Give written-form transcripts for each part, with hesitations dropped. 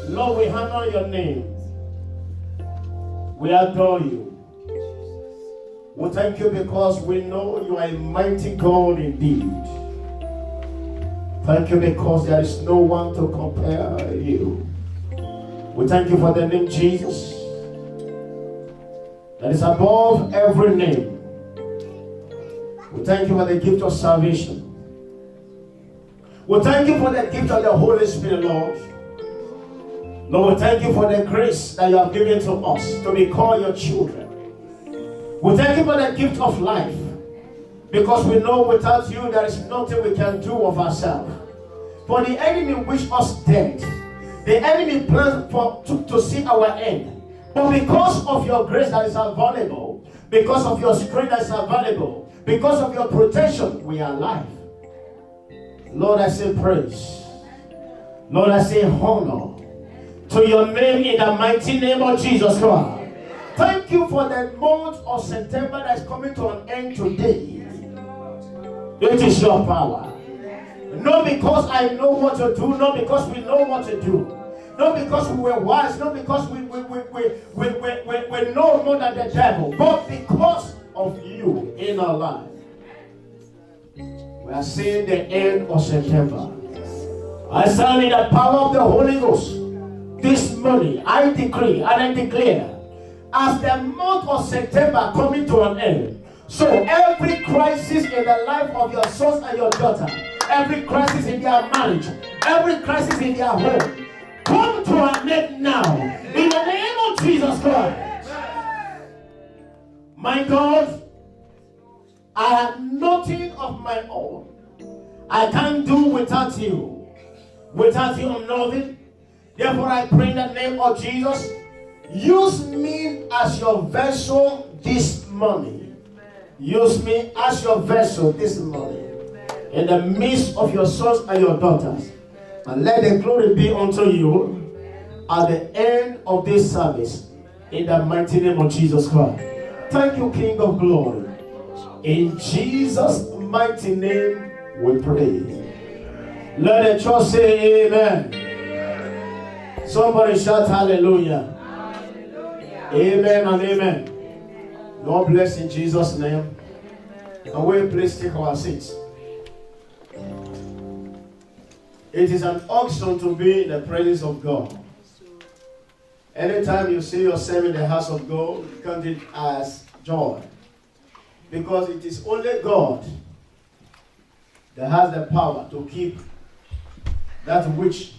Lord, we honor your name. We adore you. We thank you because we know you are a mighty God indeed. Thank you because there is no one to compare you. We thank you for the name Jesus that is above every name. We thank you for the gift of salvation. We thank you for the gift of the Holy Spirit, Lord. Lord, we thank you for the grace that you have given to us to be called your children. We thank you for the gift of life, because we know without you there is nothing we can do of ourselves. For the enemy wish us dead. The enemy plans to see our end. But because of your grace that is available, because of your strength that is available, because of your protection, we are alive. Lord, I say praise. Lord, I say honor to your name in the mighty name of Jesus Christ. Thank you for the month of September that is coming to an end today. It is your power. Not because I know what to do, not because we know what to do, not because we were wise, not because we know more than the devil, but because of you in our life. We are seeing the end of September. I stand in the power of the Holy Ghost. This morning, I decree and I declare, as the month of September coming to an end, so every crisis in the life of your sons and your daughter, every crisis in their marriage, every crisis in their home, come to an end now, in the name of Jesus Christ. My God, I have nothing of my own. I can't do without you. Without you, I'm nothing. Therefore, I pray in the name of Jesus, use me as your vessel this morning. Use me as your vessel this morning in the midst of your sons and your daughters. And let the glory be unto you at the end of this service in the mighty name of Jesus Christ. Thank you, King of Glory. In Jesus' mighty name we pray. Let the church say amen. Somebody shout hallelujah. Hallelujah. Amen and amen. God bless in Jesus' name. And we please take our seats. It is an auction to be in the presence of God. Anytime you see yourself in the house of God, count it as joy. Because it is only God that has the power to keep that which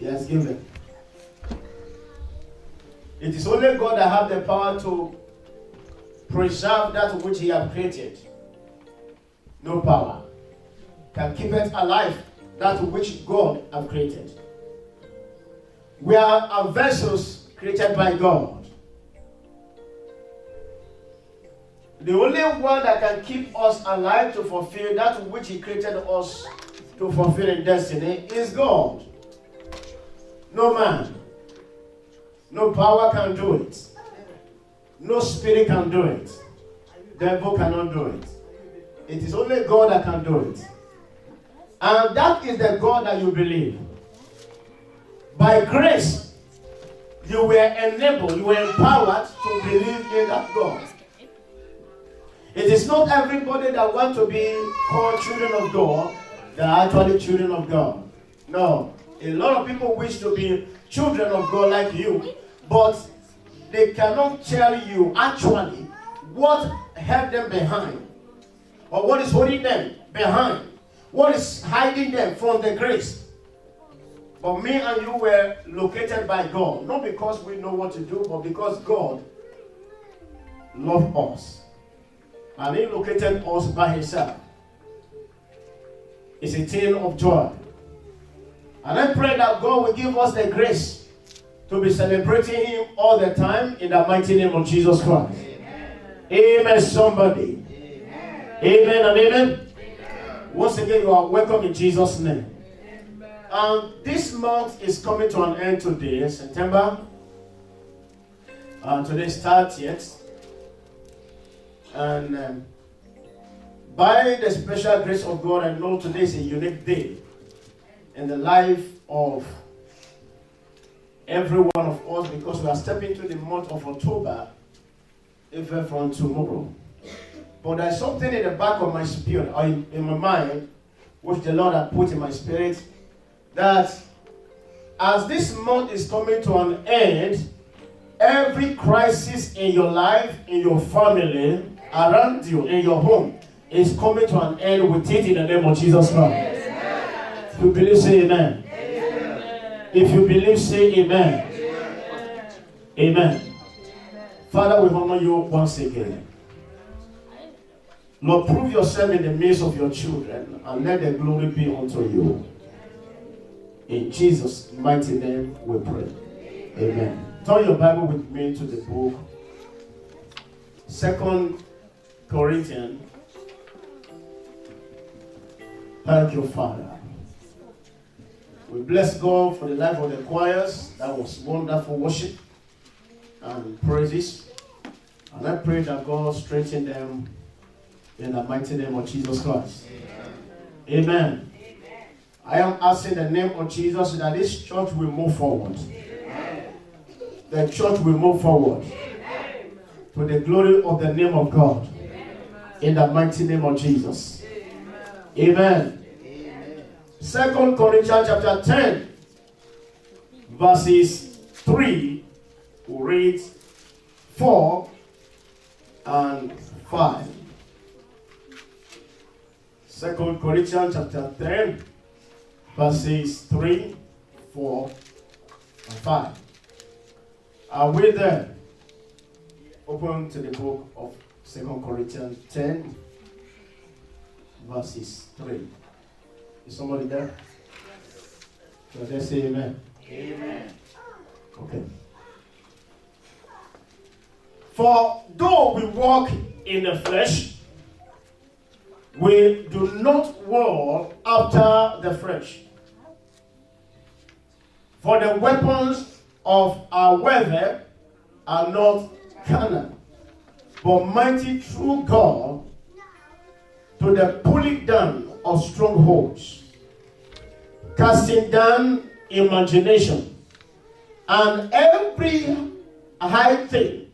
He has given. It is only God that has the power to preserve that which He has created. No power can keep it alive, that which God has created. We are vessels created by God. The only one that can keep us alive to fulfill that which He created us to fulfill in destiny is God. No man, no power can do it. No spirit can do it. Devil cannot do it. It is only God that can do it. And that is the God that you believe. By grace, you were enabled, you were empowered to believe in that God. It is not everybody that wants to be called children of God that are actually children of God. No. A lot of people wish to be children of God like you, but they cannot tell you actually what held them behind, or what is holding them behind, what is hiding them from the grace. But me and you were located by God, not because we know what to do, but because God loved us. And He located us by Himself. It's a thing of joy. And I pray that God will give us the grace to be celebrating Him all the time in the mighty name of Jesus Christ. Amen, amen somebody. Amen. Amen and amen. Amen. Once again, you are welcome in Jesus' name. Amen. This month is coming to an end today, September. Today starts yet. And by the special grace of God, I know today is a unique day in the life of every one of us, because we are stepping into the month of October, even from tomorrow. But there's something in the back of my spirit, or in my mind, which the Lord has put in my spirit, that as this month is coming to an end, every crisis in your life, in your family, around you, in your home, is coming to an end with it in the name of Jesus Christ. If you believe, say amen. Amen. If you believe, say amen. Amen. Amen. Father, we honor you once again. Lord, prove yourself in the midst of your children and let the glory be unto you. In Jesus' mighty name we pray. Amen. Turn your Bible with me to the book 2 Corinthians. Thank you, Father. We bless God for the life of the choirs. That was wonderful worship and praises. And I pray that God strengthen them in the mighty name of Jesus Christ. Amen. Amen. I am asking in the name of Jesus that this church will move forward. Amen. The church will move forward. Amen. To the glory of the name of God. Amen. In the mighty name of Jesus. Amen. Amen. 2 Corinthians chapter 10, verses 3, we read 4 and 5. 2 Corinthians chapter 10, verses 3, 4, and 5. Are we there? Open to the book of 2 Corinthians 10, verses 3. Is somebody there? So let's say amen. Amen. Okay. For though we walk in the flesh, we do not war after the flesh. For the weapons of our warfare are not carnal, but mighty through God to the pulling down of strongholds, casting down imagination, and every high thing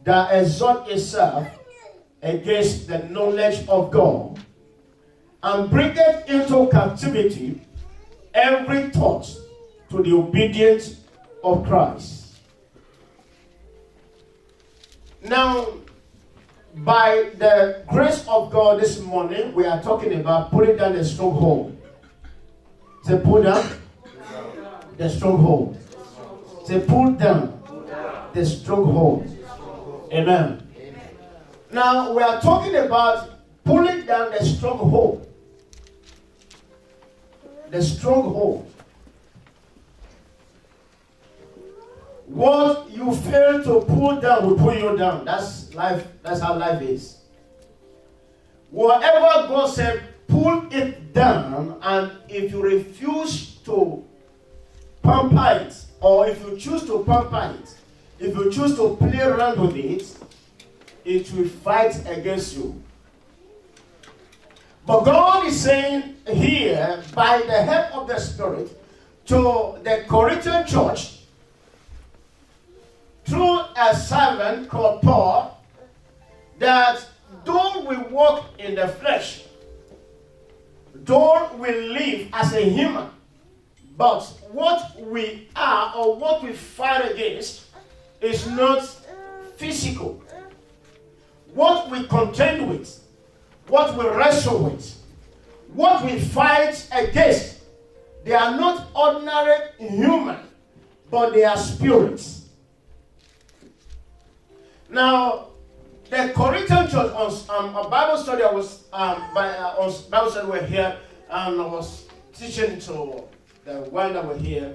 that exalts itself against the knowledge of God, and bringeth into captivity every thought to the obedience of Christ. Now, by the grace of God this morning, we are talking about putting down the stronghold. Say, pull down the stronghold. Say, pull down the stronghold. Amen. Now, we are talking about pulling down the stronghold. The stronghold. What you fail to pull down will pull you down. That's life. That's how life is. Whatever God said, pull it down, and if you refuse to pamper it, or if you choose to pamper it, if you choose to play around with it, it will fight against you. But God is saying here, by the help of the Spirit, to the Corinthian church, through a servant called Paul, that though we walk in the flesh, though we live as a human, but what we are or what we fight against is not physical. What we contend with, what we wrestle with, what we fight against, they are not ordinary human, but they are spirits. Now, the Corinthian church on a Bible study, I was on Bible study we're here, and I was teaching to the one that were here.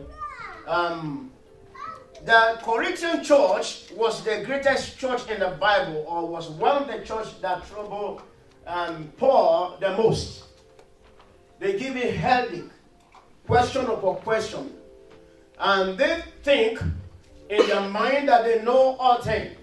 The Corinthian church was the greatest church in the Bible, or was one of the churches that troubled Paul the most. They give a headache, question upon question, and they think in their mind that they know all things.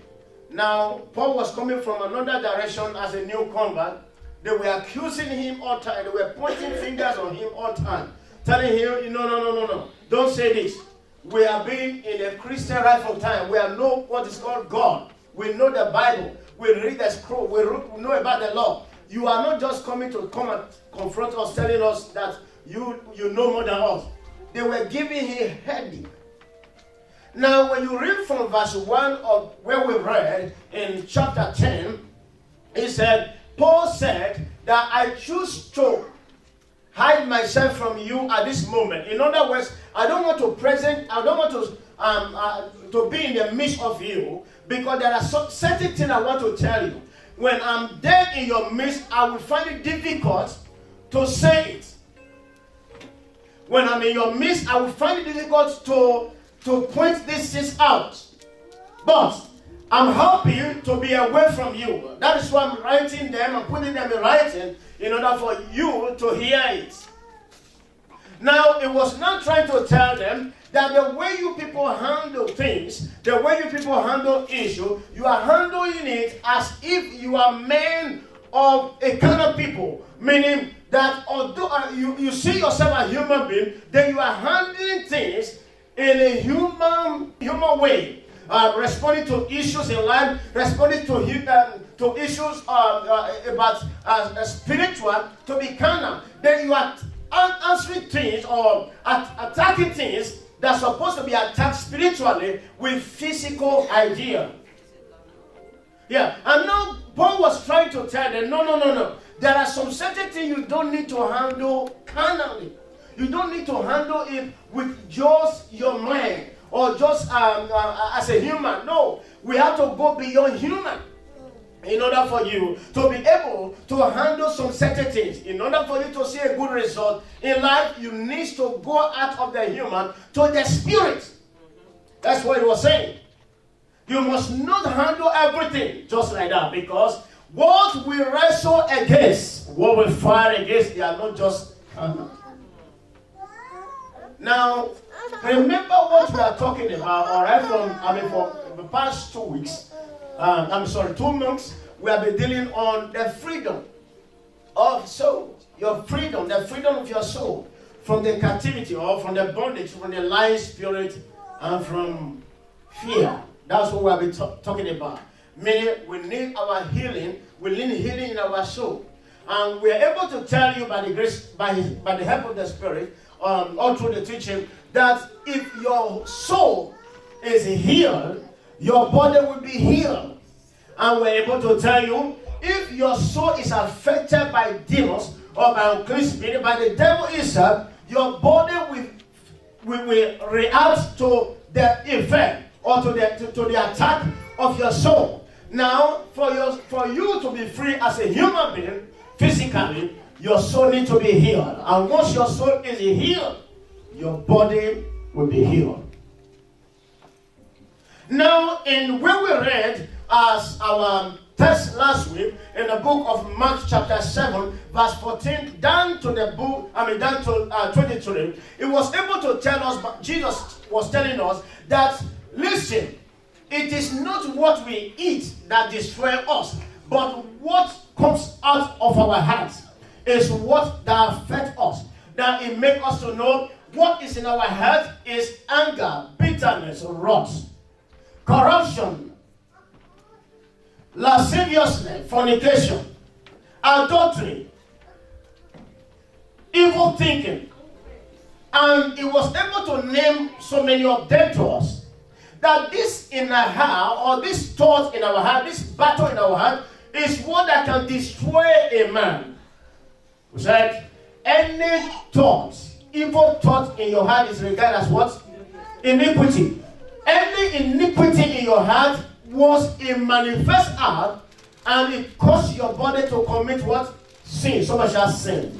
Now, Paul was coming from another direction as a new convert. They were accusing him all the time. They were pointing fingers on him all the time, telling him, no, don't say this. We are being in a Christian rightful time. We know what is called God. We know the Bible. We read the scroll. We know about the law. You are not just coming to come and confront us, telling us that you know more than us. They were giving him headache. Now, when you read from verse 1 of where we read in chapter 10, he said, Paul said that I choose to hide myself from you at this moment. In other words, I don't want to be in the midst of you, because there are some certain things I want to tell you. When I'm there in your midst, I will find it difficult to say it. When I'm in your midst, I will find it difficult to point these things out. But I'm happy to be away from you. That is why I'm writing them and putting them in writing, in order for you to hear it. Now, it was not trying to tell them that the way you people handle things, the way you people handle issues, you are handling it as if you are men of a kind of people. Meaning that although you see yourself as a human being, then you are handling things in a human way, responding to issues in life, responding to issues about spiritual to be carnal. Then you are answering things or attacking things that are supposed to be attacked spiritually with physical idea. Yeah, and now Paul was trying to tell them, no. There are some certain things you don't need to handle carnally. You don't need to handle it with just your mind or just as a human. No, we have to go beyond human in order for you to be able to handle some certain things. In order for you to see a good result in life, you need to go out of the human to the spirit. That's what he was saying. You must not handle everything just like that, because what we wrestle against, what we fight against, they are not just Now, remember what we are talking about, all right, for the past 2 weeks. 2 months, we have been dealing on the freedom of soul. Your freedom, the freedom of your soul from the captivity or from the bondage, from the lying spirit, and from fear. That's what we have been talking about. Meaning, we need our healing. We need healing in our soul. And we are able to tell you by the grace, by the help of the Spirit, all through the teaching, that if your soul is healed, your body will be healed. And we're able to tell you, if your soul is affected by demons or by unclean spirit, by the devil itself, your body will react to the effect or to the attack of your soul. Now, for you to be free as a human being, physically, your soul needs to be healed. And once your soul is healed, your body will be healed. Now, in where we read as our text last week, in the book of Mark chapter 7, verse 14, down to 23, it was able to tell us, Jesus was telling us that, listen, it is not what we eat that destroys us, but what comes out of our hearts is what that affects us. That it makes us to know what is in our heart is anger, bitterness, wrath, corruption, lasciviousness, fornication, adultery, evil thinking. And it was able to name so many of them to us. That this in our heart, or this thought in our heart, this battle in our heart, is what that can destroy a man. We said, any thought, evil thought in your heart is regarded as what? Iniquity. Any iniquity in your heart was a manifest act, and it caused your body to commit what? Sin. So much as sin.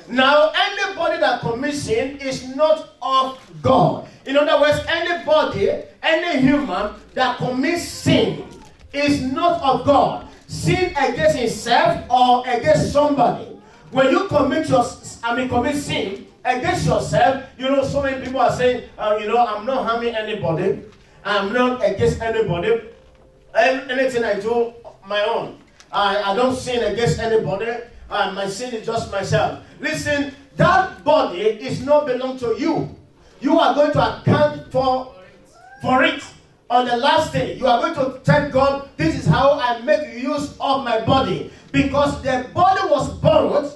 Now, anybody that commits sin is not of God. In other words, anybody, any human that commits sin is not of God. Sin against himself or against somebody. When you commit sin against yourself, so many people are saying, I'm not harming anybody. I'm not against anybody. Anything I do, my own. I don't sin against anybody. My sin is just myself. Listen, that body is not belong to you. You are going to account for it on the last day. You are going to tell God, this is how I make use of my body. Because the body was borrowed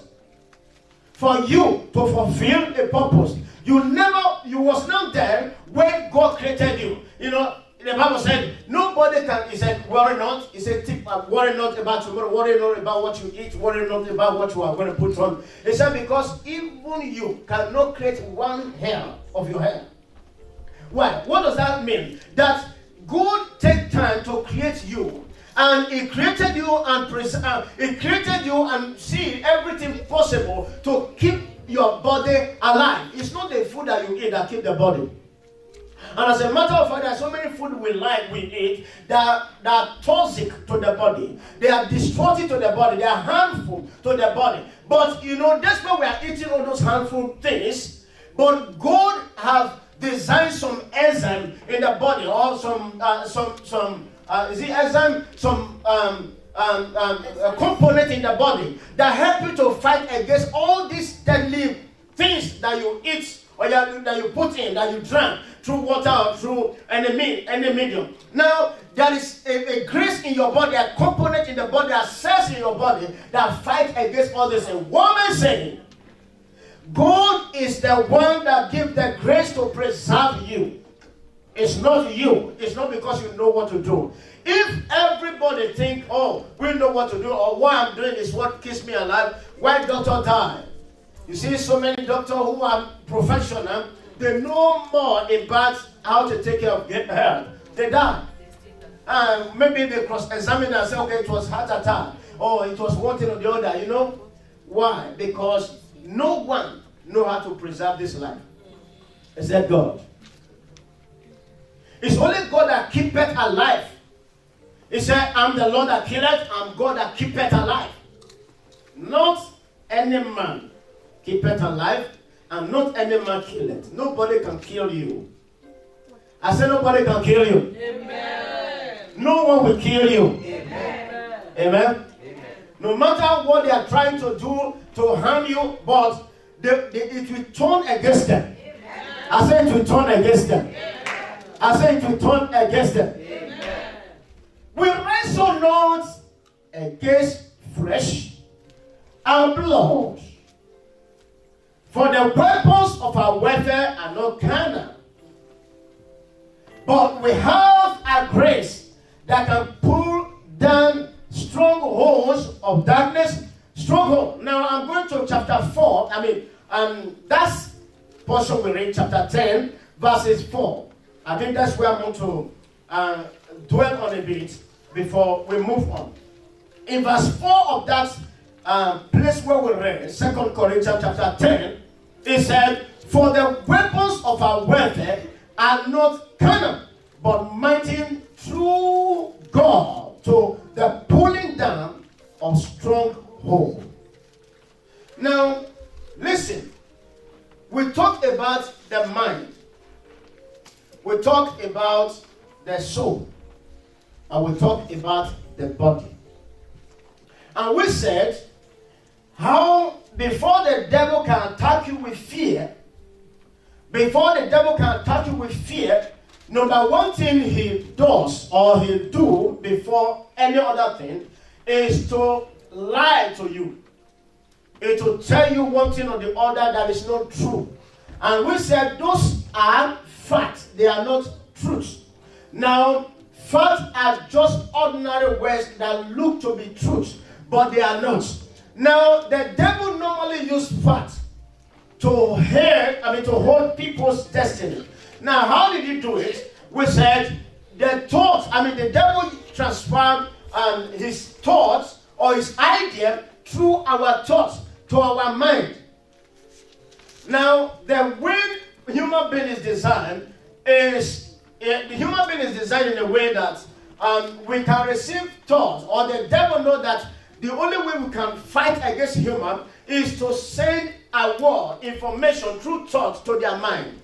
for you to fulfill a purpose. You was not there when God created you. The Bible said, nobody can, he said, worry not. He said, worry not about tomorrow, worry not about what you eat, worry not about what you are going to put on. He said, because even you cannot create one hair of your hair. Why? What does that mean? That God take time to create you. And he created you and see everything possible to keep your body alive. It's not the food that you eat that keep the body. And as a matter of fact, there are so many food we eat that are toxic to the body. They are destructive to the body. They are harmful to the body. But that's why we are eating all those harmful things. But God have designed some enzyme in the body, or some component in the body that help you to fight against all these deadly things that you eat or that you put in, that you drank through water or through any medium. Now, there is a grace in your body, a component in the body, a cells in your body that fight against all this. What am I saying? God is the one that gives the grace to preserve you. It's not you. It's not because you know what to do. If everybody think, oh, we know what to do, or what I'm doing is what keeps me alive, why doctor die? You see so many doctors who are professional, they know more about how to take care of health. They die. And maybe they cross-examine and say, okay, it was heart attack, or it was one thing or the other, you know. Why? Because no one knows how to preserve this life except God. It's only God that keepeth alive. He said, I'm the Lord that killeth, I'm God that keepeth alive. Not any man keepeth alive, and not any man killeth. Nobody can kill you. I said nobody can kill you. Amen. No one will kill you. Amen. Amen. Amen. No matter what they are trying to do to harm you, but it will turn against them. Amen. I said it will turn against them. Amen. I say it will turn against them. Amen. We wrestle not against flesh and blood. For the weapons of our warfare are not carnal, but we have a grace that can pull down strongholds of darkness. Stronghold. Now I'm going to chapter 4. That's portion we read, chapter 10, verses 4. I think that's where I'm going to dwell on a bit before we move on. In verse 4 of that place where we read, 2 Corinthians chapter 10, it said, for the weapons of our warfare are not carnal, but mighty through God to the pulling down of strongholds. Now, listen, we talked about the mind. We talked about the soul, and we talked about the body. And we said how before the devil can attack you with fear, number one thing he does or he'll do before any other thing is to lie to you. It will tell you one thing or the other that is not true. And we said those are facts, they are not truths. Now, facts are just ordinary words that look to be truths, but they are not. Now, the devil normally uses facts to hold people's destiny. Now, how did he do it? We said the devil transferred his thoughts or his idea through our thoughts to our mind. Now, the way human being is designed is in a way that we can receive thoughts, or the devil knows that the only way we can fight against human is to send a word, information through thoughts to their mind.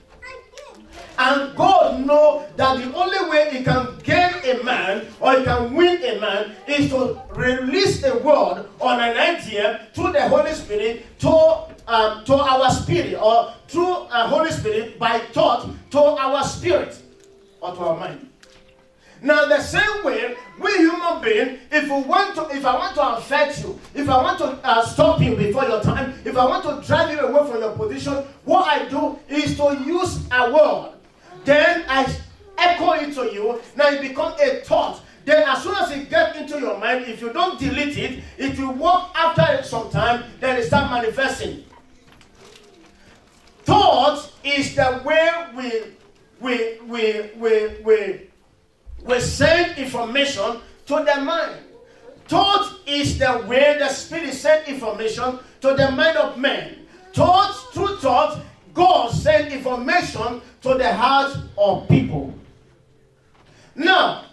And God knows that the only way he can gain a man or he can win a man is to release a word or an idea through the Holy Spirit to our spirit, or through a Holy Spirit by thought to our spirit or to our mind. Now, the same way, we human beings, if I want to affect you, if I want to stop you before your time, if I want to drive you away from your position, what I do is to use a word. Then I echo it to you. Now it becomes a thought. Then as soon as it gets into your mind, if you don't delete it, it will work after some time, then it starts manifesting. Thought is the way we send information to the mind. Thought is the way the Spirit sends information to the mind of man. Through thought, God sends information to the heart of people. Now,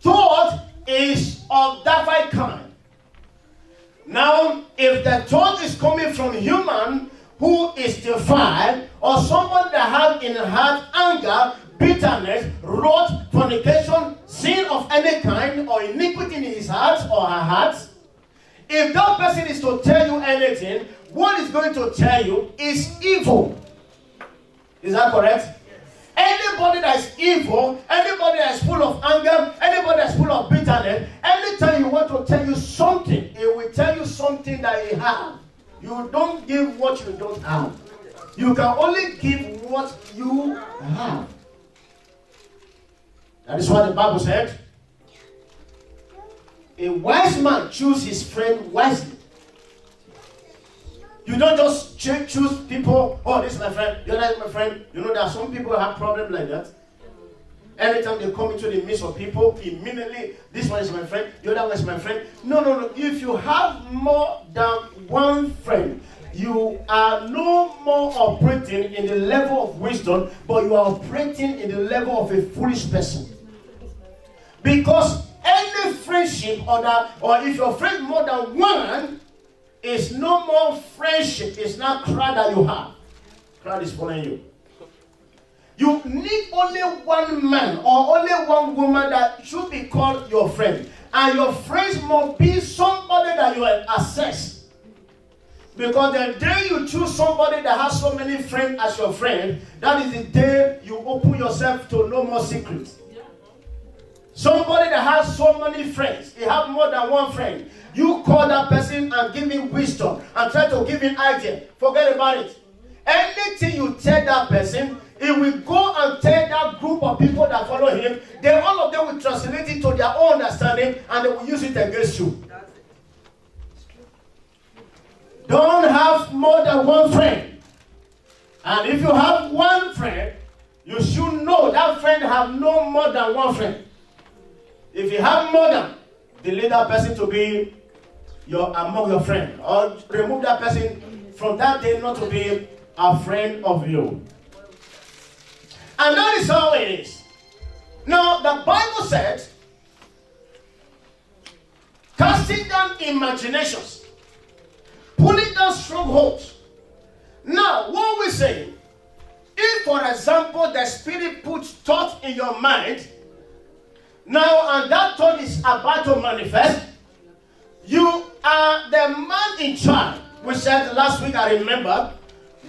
thought is of that kind. Now, if the thought is coming from human who is defiled, or someone that has in heart anger, bitterness, wrath, fornication, sin of any kind, or iniquity in his heart or her heart, if that person is to tell you anything, what is going to tell you is evil. Is that correct? Yes. Anybody that is evil, anybody that is full of anger, anybody that is full of bitterness, anytime you want to tell you something, it will tell you something that he has. You don't give what you don't have. You can only give what you have. That is what the Bible said. A wise man chooses his friend wisely. You don't just choose people, oh, this is my friend, the other is my friend. You know, there are some people who have problems like that. Every time they come into the midst of people, immediately, this one is my friend, the other one is my friend. No. If you have more than one friend, you are no more operating in the level of wisdom, but you are operating in the level of a foolish person. Because any friendship or if your friend more than one, is no more friendship. It's not crowd that you have. Crowd is following you. You need only one man or only one woman that should be called your friend. And your friends must be somebody that you assess. Because the day you choose somebody that has so many friends as your friend, that is the day you open yourself to no more secrets. Somebody that has so many friends, he has more than one friend. You call that person and give him wisdom and try to give him idea. Forget about it. Anything you tell that person, he will go and tell that group of people that follow him. Then all of them will translate it to their own understanding and they will use it against you. Don't have more than one friend. And if you have one friend, you should know that friend have no more than one friend. If you have more than, delete that person to be among your friends, or remove that person from that day not to be a friend of you. And that is how it is. Now, the Bible said, casting down imaginations, pulling down strongholds. Now, what we say, if, for example, the Spirit puts thought in your mind, now, and that thought is about to manifest, you are the man in charge. We said last week, I remember,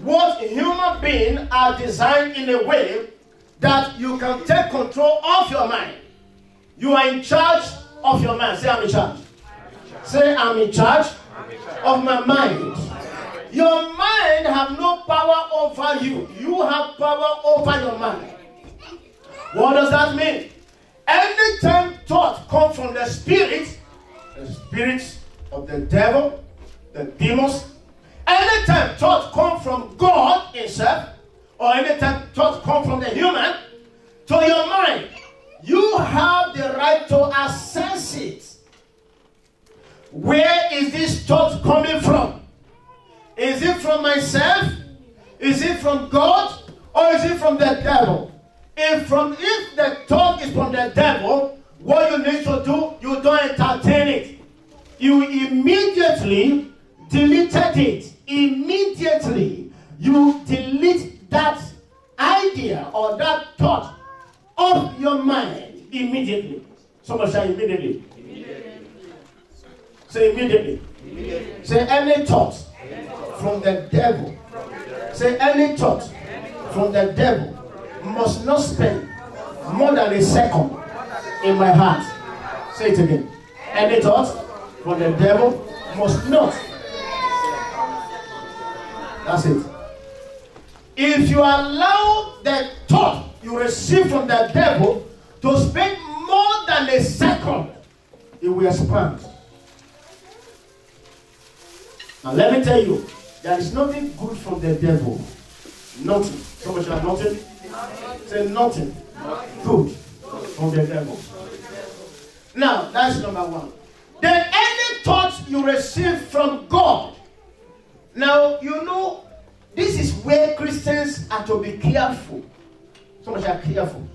what human beings are designed in a way that you can take control of your mind. You are in charge of your mind. Say, I'm in charge. Say, I'm in charge of my mind. Your mind has no power over you. You have power over your mind. What does that mean? Anytime thought comes from the spirits of the devil, the demons, anytime thought comes from God himself, or anytime thought comes from the human, to your mind, you have the right to assess it. Where is this thought coming from? Is it from myself? Is it from God? Or is it from the devil? If the thought is from the devil, what you need to do, you don't entertain it. You immediately deleted it. Immediately, you delete that idea or that thought of your mind. Immediately. Somebody say immediately. Say immediately. Say any thought from the devil. Say any thought from the devil must not spend more than a second in my heart. Say it again. Any thought from the devil must not. That's it. If you allow the thought you receive from the devil to spend more than a second, it will expand. Now let me tell you, there is nothing good from the devil. Nothing. Somebody say nothing. Say nothing good from the devil. Now, that's number one. Then any thoughts you receive from God. Now, you know, this is where Christians are to be careful. Somebody say careful.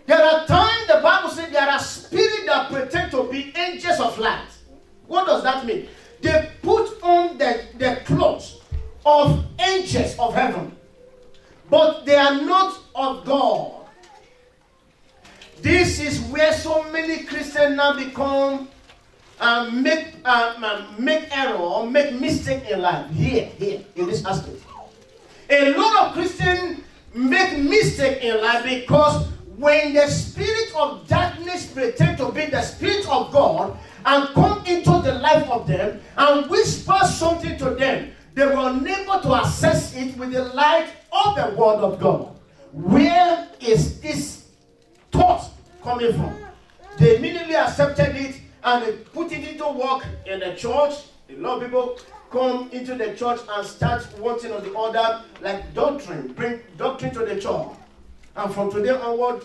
There are times the Bible says there are spirits that pretend to be angels of light. What does that mean? They put on the clothes of angels of heaven, but they are not of God. This is where so many Christians now become make error or make mistake in life. Here, in this aspect, a lot of Christians make mistake in life because when the spirit of darkness pretend to be the spirit of God, and come into the life of them and whisper something to them, they were unable to access it with the light of the word of God. Where is this thought coming from? They immediately accepted it and they put it into work in the church. A lot of people come into the church and start wanting on the other, like doctrine, bring doctrine to the church. And from today onward,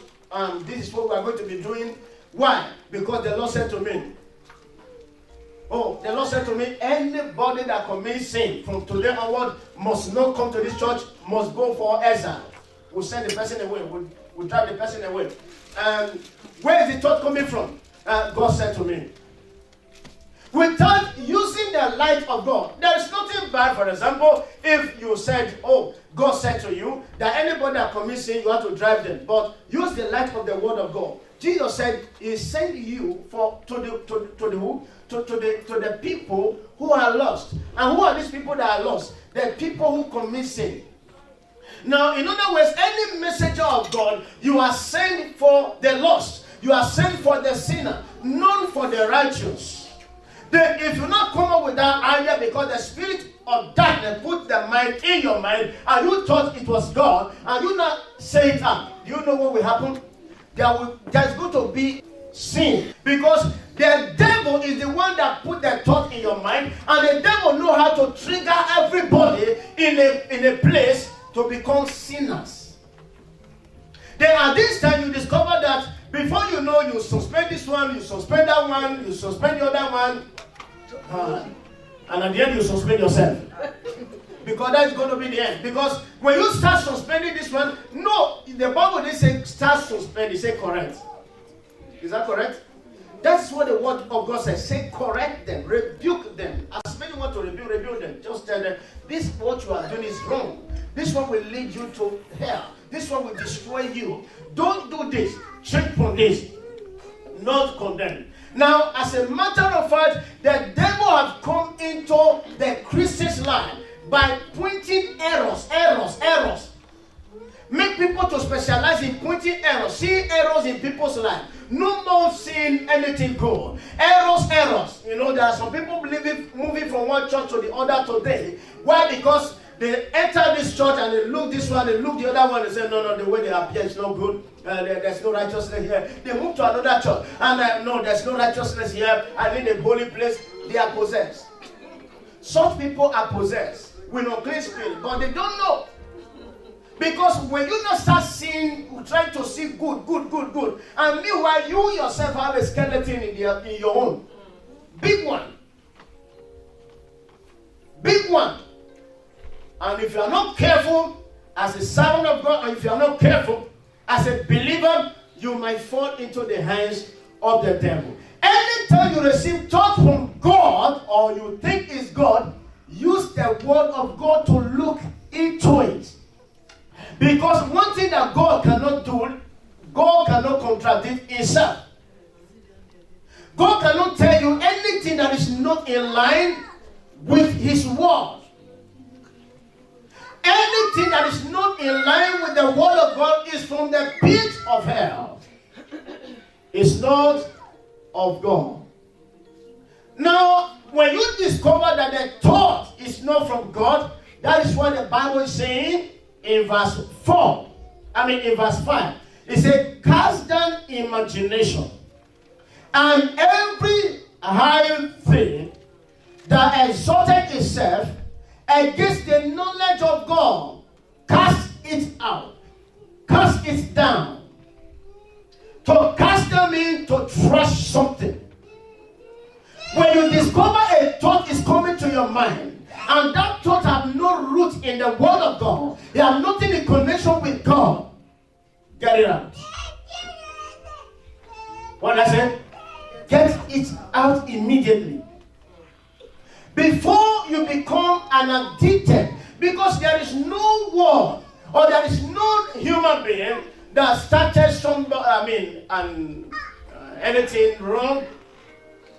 this is what we are going to be doing. Why? Because the Lord said to me, the Lord said to me, anybody that commits sin from today onward must not come to this church, must go for exile. We'll send the person away. We'll drive the person away. And where is the thought coming from? God said to me, without using the light of God, there is nothing bad. For example, if you said, God said to you that anybody that commits sin, you have to drive them. But use the light of the word of God. Jesus said He sent you to the people who are lost. And who are these people that are lost? The people who commit sin. Now, in other words, any messenger of God, you are sent for the lost. You are sent for the sinner, not for the righteous. Then, if you not come up with that idea because the spirit of darkness put the mind in your mind and you thought it was God and you not say it out, do you know what will happen? There's going to be sin, because the devil is the one that put the thought in your mind, and the devil know how to trigger everybody in a place to become sinners. Then at this time you discover that before you know, you suspend this one, you suspend that one, you suspend the other one, and at the end you suspend yourself. Because that's going to be the end. Because when you start suspending this one, no, the Bible didn't say start suspending, say correct. Is that correct? That's what the word of God says. Say correct them, rebuke them. As many want to rebuke them. Just tell them, this what you are doing is wrong. This one will lead you to hell. This one will destroy you. Don't do this. Change from this. Not condemn. Now, as a matter of fact, the devil has come into the Christian's life by pointing errors. Make people to specialize in pointing errors. See errors in people's life. No more seeing anything good. Errors. You know, there are some people moving from one church to the other today. Why? Because they enter this church and they look this one, they look the other one, and say, no, the way they appear is not good. There's no righteousness here. They move to another church, and no, there's no righteousness here. I need a holy place. They are possessed. Such people are possessed with no clean spirit, but they don't know. Because when you not start seeing, trying to see good, and meanwhile you yourself have a skeleton in your own. Big one. And if you are not careful as a servant of God, and if you are not careful as a believer, you might fall into the hands of the devil. Anytime you receive thought from God, or you think it's God, use the word of God to look into it. Because one thing that God cannot do, God cannot contradict himself. God cannot tell you anything that is not in line with his word. Anything that is not in line with the word of God is from the pit of hell. It's not of God. Now, when you discover that the thought is not from God, that is what the Bible is saying in verse 5. It says, cast down imagination and every high thing that exalted itself against the knowledge of God. Cast it out. Cast it down. To cast them in, to trash something. When you discover a thought is coming to your mind, and that thought have no root in the word of God, they have nothing in connection with God, get it out. What I said? Get it out immediately. Before you become an addicted, because there is no word or there is no human being that started anything wrong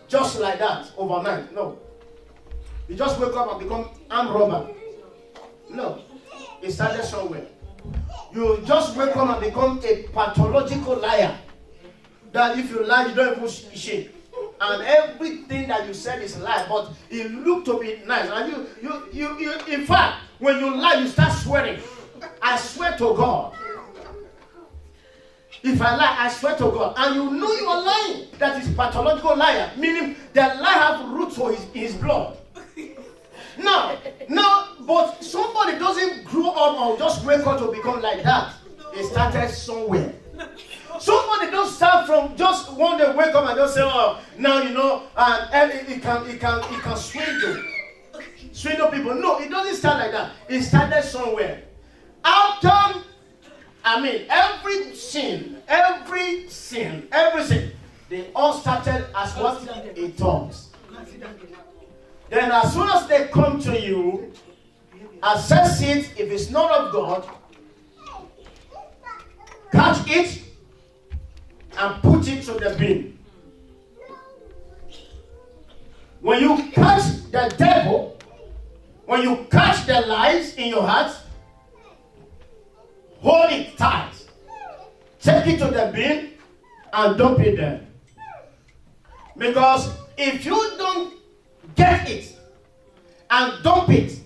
just like that overnight. No. You just wake up and become armed robber. No. It started somewhere. You just wake up and become a pathological liar. That if you lie, you don't even shake. and everything that you said is lie, but it looked to be nice. And you in fact, when you lie, you start swearing. I swear to God. If I lie, I swear to God. And you know you are lying. That is pathological liar. Meaning that lie have roots for his blood. Now, but somebody doesn't grow up or just wake up to become like that. It started somewhere. Somebody don't start from just one day wake up and just say, oh, now you know, and it can swindle people. No, it doesn't start like that. It started somewhere. After, every sin, they all started as what? A thought. Then as soon as they come to you, assess it. If it's not of God, catch it and put it to the bin. When you catch the devil, when you catch the lies in your heart, hold it tight. Take it to the bin and dump it there. Because if you don't get it and dump it,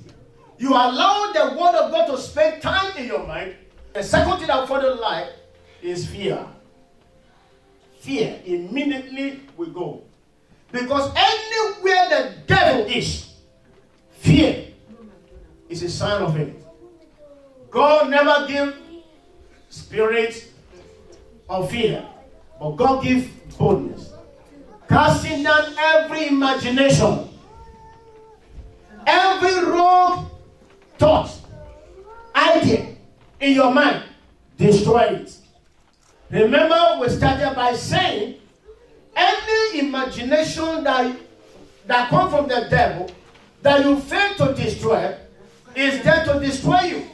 you allow the word of God to spend time in your mind. The second thing that follows lie is fear. Fear immediately will go. Because anywhere the devil is, fear is a sign of it. God never gives spirit of fear, but God gives boldness. Casting down every imagination, every wrong thought, idea in your mind, destroy it. Remember, we started by saying any imagination that comes from the devil that you fail to destroy is there to destroy you.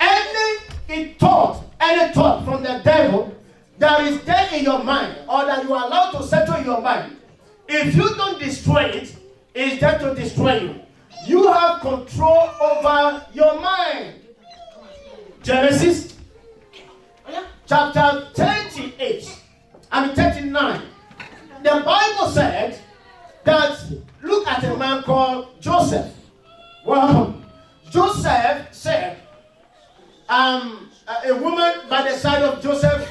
Any thought from the devil that is there in your mind or that you are allowed to settle in your mind, if you don't destroy it, it's there to destroy you. You have control over your mind. Genesis chapter 39. The Bible said that, look at a man called Joseph. Well, Joseph said, a woman by the side of Joseph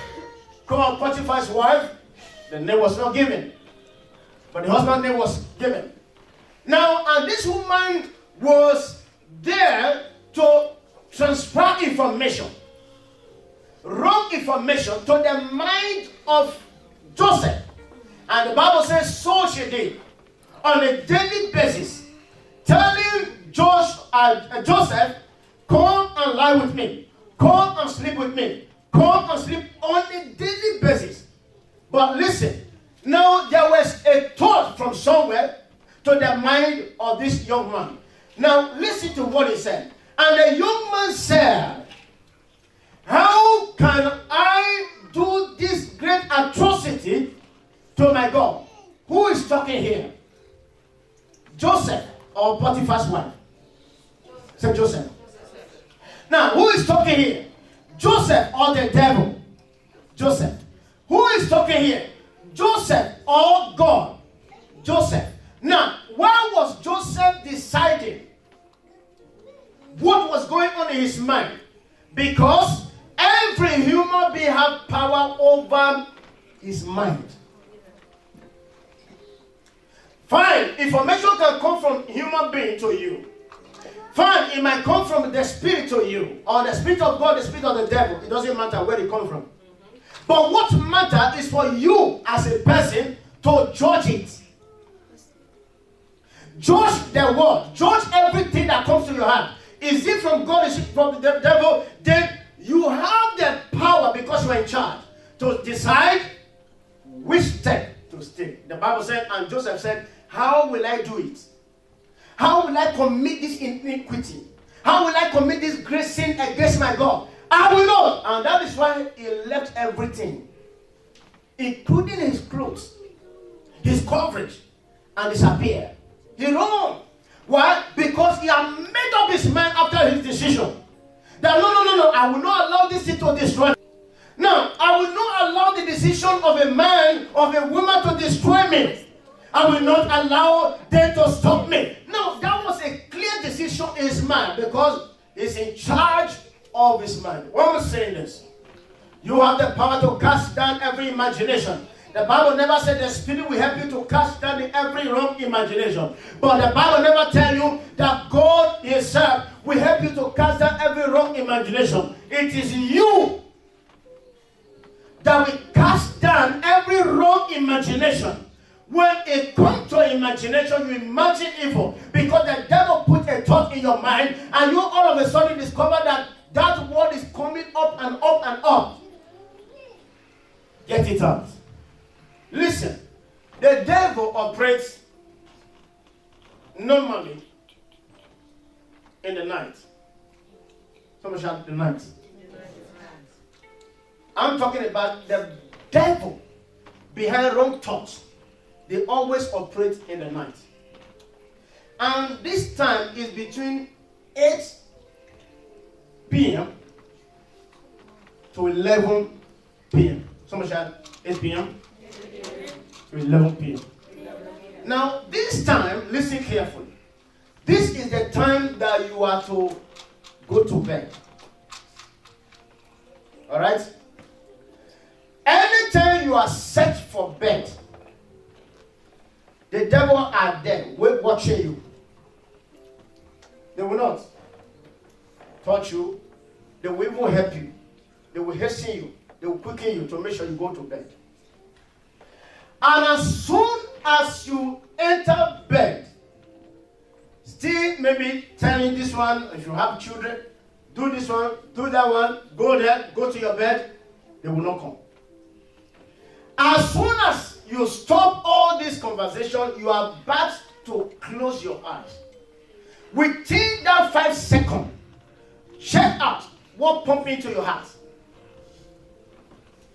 called Potiphar's wife, the name was not given, but the husband's name was given. Now, and this woman was there to transfer information, wrong information, to the mind of Joseph. And the Bible says, so she did, on a daily basis, telling Joseph, come and lie with me. Come and sleep with me. Come and sleep on a daily basis. But listen, now there was a thought from somewhere to the mind of this young man. Now listen to what he said. And the young man said, how can I do this great atrocity to my God? Who is talking here? Joseph or Potiphar's wife? Say Joseph. Now, who is talking here? Joseph or the devil? Joseph. Who is talking here? Joseph or God? Joseph. Now, why was Joseph deciding what was going on in his mind? Because every human being has power over his mind. Fine, information can come from human being to you. Fine, it might come from the spirit to you, or the spirit of God, the spirit of the devil. It doesn't matter where it comes from. But what matters is for you as a person to judge it. Judge the word. Judge everything that comes to your heart. Is it from God? Is it from the devil? Then you have the power, because you are in charge, to decide which step to take. The Bible said, and Joseph said, how will I do it? How will I commit this iniquity? How will I commit this great sin against my God? I will not. And that is why he left everything, including his clothes, his coverage, and disappeared. He ran. Why? Because he had made up his mind after his decision that no, I will not allow this thing to destroy me. Now, I will not allow the decision of a man, of a woman to destroy me. I will not allow them to stop me. No, that was a clear decision in his mind because he's in charge of his mind. Why am I saying this? You have the power to cast down every imagination. The Bible never said the Spirit will help you to cast down every wrong imagination. But the Bible never tells you that God Himself will help you to cast down every wrong imagination. It is you that will cast down every wrong imagination. When it comes to imagination, you imagine evil because the devil put a thought in your mind and you all of a sudden discover that that word is coming up and up and up. Get it out. Listen, the devil operates normally in the night. Someone shout the night. I'm talking about the devil behind wrong thoughts. They always operate in the night. And this time is between 8 p.m. to 11 p.m. Someone shout 8 p.m. to 11 p.m. Now, this time, listen carefully. This is the time that you are to go to bed. All right? Anytime you are set for bed, the devil are there, watching you. They will not touch you. They will even help you. They will hasten you. They will quicken you to make sure you go to bed. And as soon as you enter bed, still maybe telling this one, if you have children, do this one, do that one, go there, go to your bed, they will not come. As soon as you stop all this conversation, you are about to close your eyes. Within that 5 seconds, check out what pumped into your heart.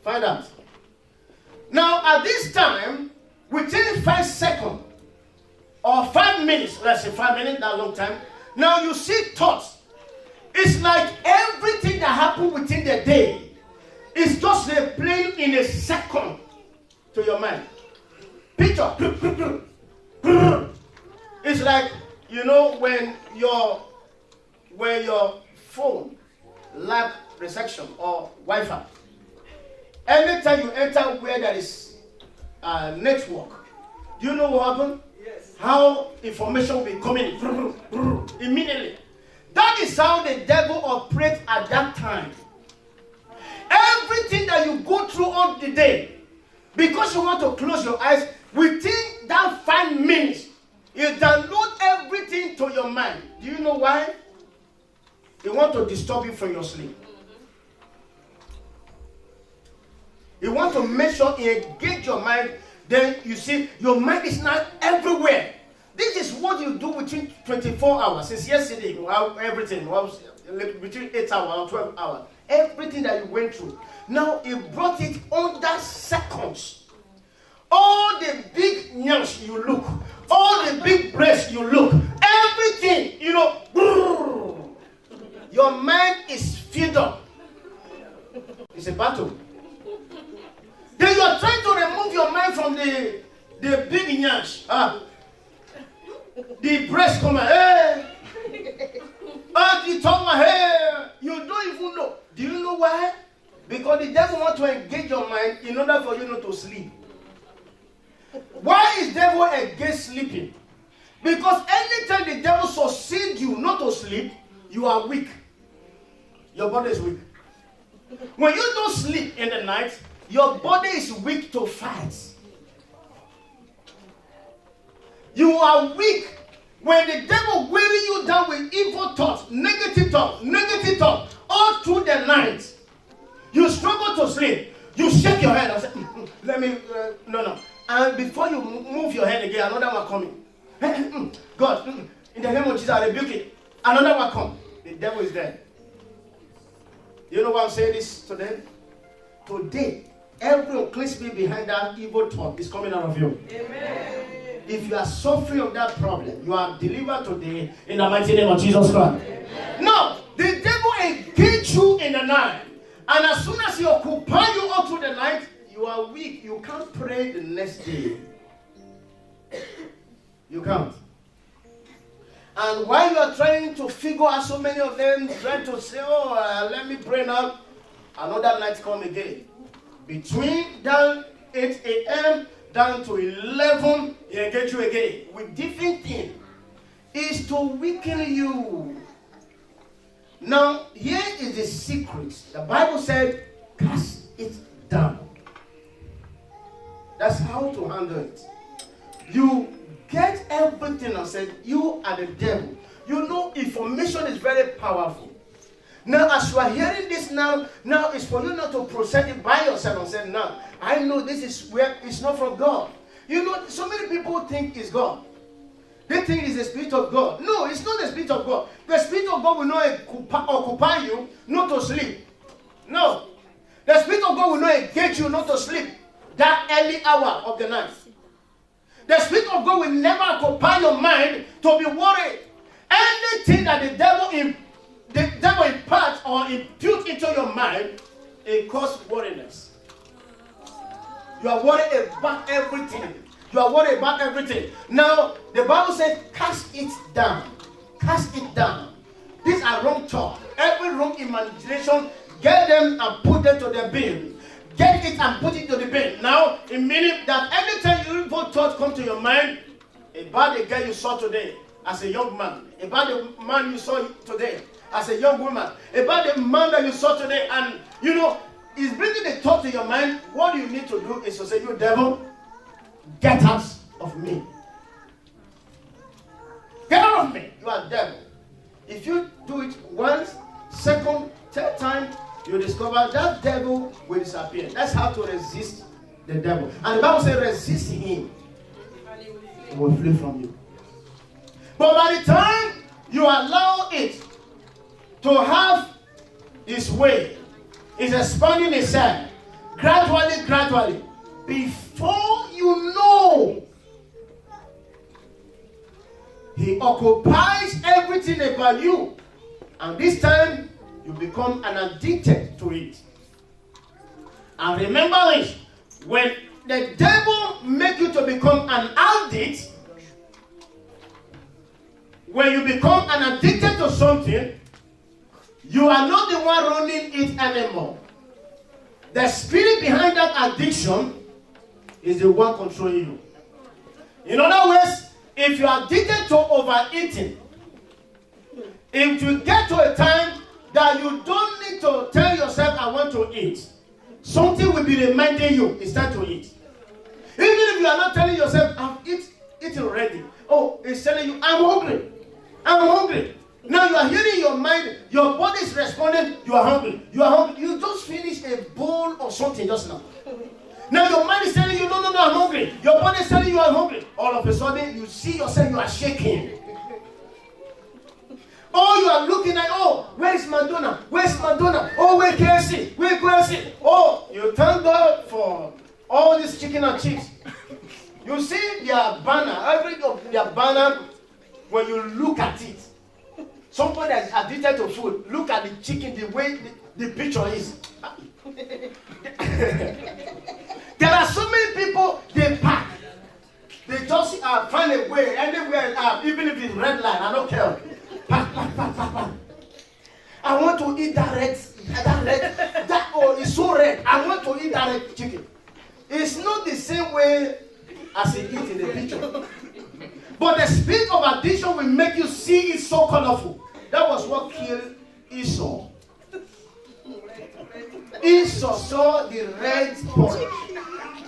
Find out. Now, at this time, within 5 seconds or 5 minutes, let's say 5 minutes, that long time, now you see thoughts. It's like everything that happened within the day is just replaying in a second to your mind. Picture. It's like, you know, when your phone lack reception or Wi-Fi. Anytime you enter where there is network, do you know what happened? Yes. How information will be coming immediately. That is how the devil operates at that time. Everything that you go through on the day, because you want to close your eyes, within that 5 minutes, you download everything to your mind. Do you know why? They want to disturb you from your sleep. You want to make sure you engage your mind. Then you see your mind is not everywhere. This is what you do within 24 hours. Since yesterday, you have everything. Between 8 hours and 12 hours. Everything that you went through. Now, he brought it under seconds. All the big nails you look. All the big breasts you look. Everything, you know. Your mind is filled up. It's a battle. Then you are trying to remove your mind from the big nails. The breast come out. Hey. The tongue, hey. You don't even know. Do you know why? Because the devil wants to engage your mind in order for you not to sleep. Why is devil against sleeping? Because anytime the devil succeeds you not to sleep, you are weak. Your body is weak. When you don't sleep in the night, your body is weak to fight. You are weak when the devil weary you down with evil thoughts, negative thoughts, all through the night. You struggle to sleep. You shake your head and say, let me, no. And before you move your head again, another one coming. God, in the name of Jesus, I rebuke it. Another one come. The devil is there. You know why I'm saying this today? Today, every unclean spirit behind that evil thought is coming out of you. Amen. If you are suffering of that problem, you are delivered today in the mighty name of Jesus Christ. Amen. Now, the devil engage you in the night And as soon as he occupies you all through the night, you are weak. You can't pray the next day. You can't. And while you are trying to figure out, so many of them trying to say, let me pray now, another night come again. Between down 8 a.m. down to 11, he engage you again with different things. Is to weaken you. Now, here is the secret. The Bible said, cast it down. That's how to handle it. You get everything and said, you are the devil. You know, information is very powerful. Now, as you are hearing this now it's for you not to process it by yourself and say, no, I know this is where it's not from God. You know, so many people think it's God. They think it's the Spirit of God. No, it's not the Spirit of God. The Spirit of God will not occupy you, not to sleep. No. The Spirit of God will not engage you, not to sleep that early hour of the night. The Spirit of God will never occupy your mind to be worried. Anything that the devil imparts or imputes into your mind, it causes worriness. You are worried about everything. You are worried about everything. Now, the Bible says, cast it down. Cast it down. These are wrong thoughts. Every wrong imagination, get them and put them to the bin. Get it and put it to the bin. Now, it means that anytime you evil thought come to your mind about the girl you saw today as a young man, about the man you saw today as a young woman, about the man that you saw today, and you know, it's bringing the thought to your mind. What you need to do is to say, you devil, get out of me. Get out of me. You are devil. If you do it once, second, third time, you discover that devil will disappear. That's how to resist the devil. And the Bible says, resist him. He will flee from you. But by the time you allow it to have its way, it's expanding itself gradually, before you know, he occupies everything about you. And this time, you become an addicted to it. And remember this, when the devil makes you to become an addict, when you become an addicted to something, you are not the one running it anymore. The spirit behind that addiction is the one controlling you. In other words, if you are addicted to overeating, if you get to a time that you don't need to tell yourself, I want to eat, something will be reminding you, it's time to eat. Even if you are not telling yourself, I've eaten already. Oh, it's telling you, I'm hungry. I'm hungry. Now you are hearing your mind, your body is responding, you are hungry. You are hungry. You just finished a bowl of something just now. Now your mind is telling you, no, I'm hungry. Your body is telling you, I'm hungry. All of a sudden, you see yourself, you are shaking. Oh, you are looking at, oh, where's Madonna? Where's Madonna? Oh, where KFC? Where KFC? Oh, you thank God for all this chicken and chips. You see their banner, every of their banner, when you look at it, somebody that is addicted to food, look at the chicken, the way the picture is. There are so many people, they pack. They just find a way, anywhere, even if it's red line, I don't care. Pack. I want to eat that red, it's so red. I want to eat that red chicken. It's not the same way as it eat in the picture. But the spirit of addiction will make you see it so colorful. That was what killed Esau. Esau saw the red porridge.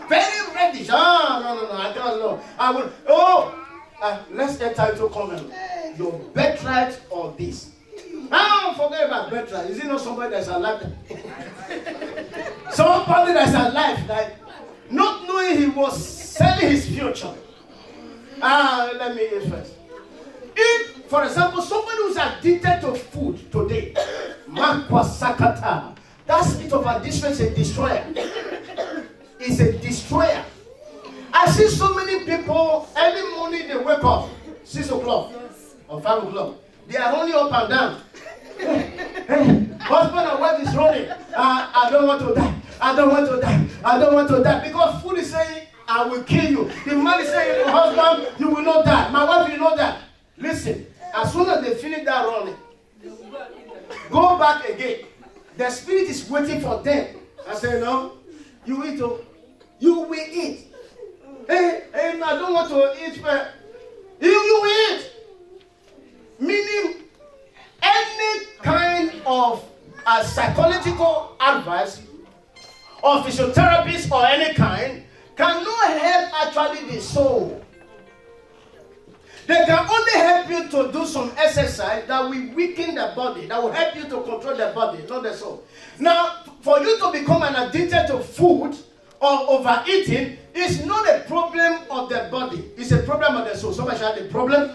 Very reddish. No, I don't know. I will, let's enter into covenant. Your birthright or this. Don't forget about birthright. Is it not somebody that's alive? Somebody that's alive, like, not knowing he was selling his future. Let me eat first. If, for example, somebody who's addicted to food today, that spirit of addiction is a destroyer. It's a destroyer. I see so many people, early morning they wake up, 6 o'clock or 5 o'clock. They are running up and down. Husband and wife is running. don't want to die. I don't want to die. I don't want to die. Because food is saying, I will kill you. The man is saying, your husband, you will not die. My wife, you will not die. Listen, as soon as they finish that running, go back again. The spirit is waiting for them. I say, no, you eat. You will eat. Hey, I don't want to eat, but you will eat. Meaning, any kind of psychological advice or physiotherapist or any kind cannot help actually the soul. They can only help you to do some exercise that will weaken the body, that will help you to control the body, not the soul. Now, for you to become an addicted to food or overeating is not a problem of the body, it's a problem of the soul. Somebody should have the problem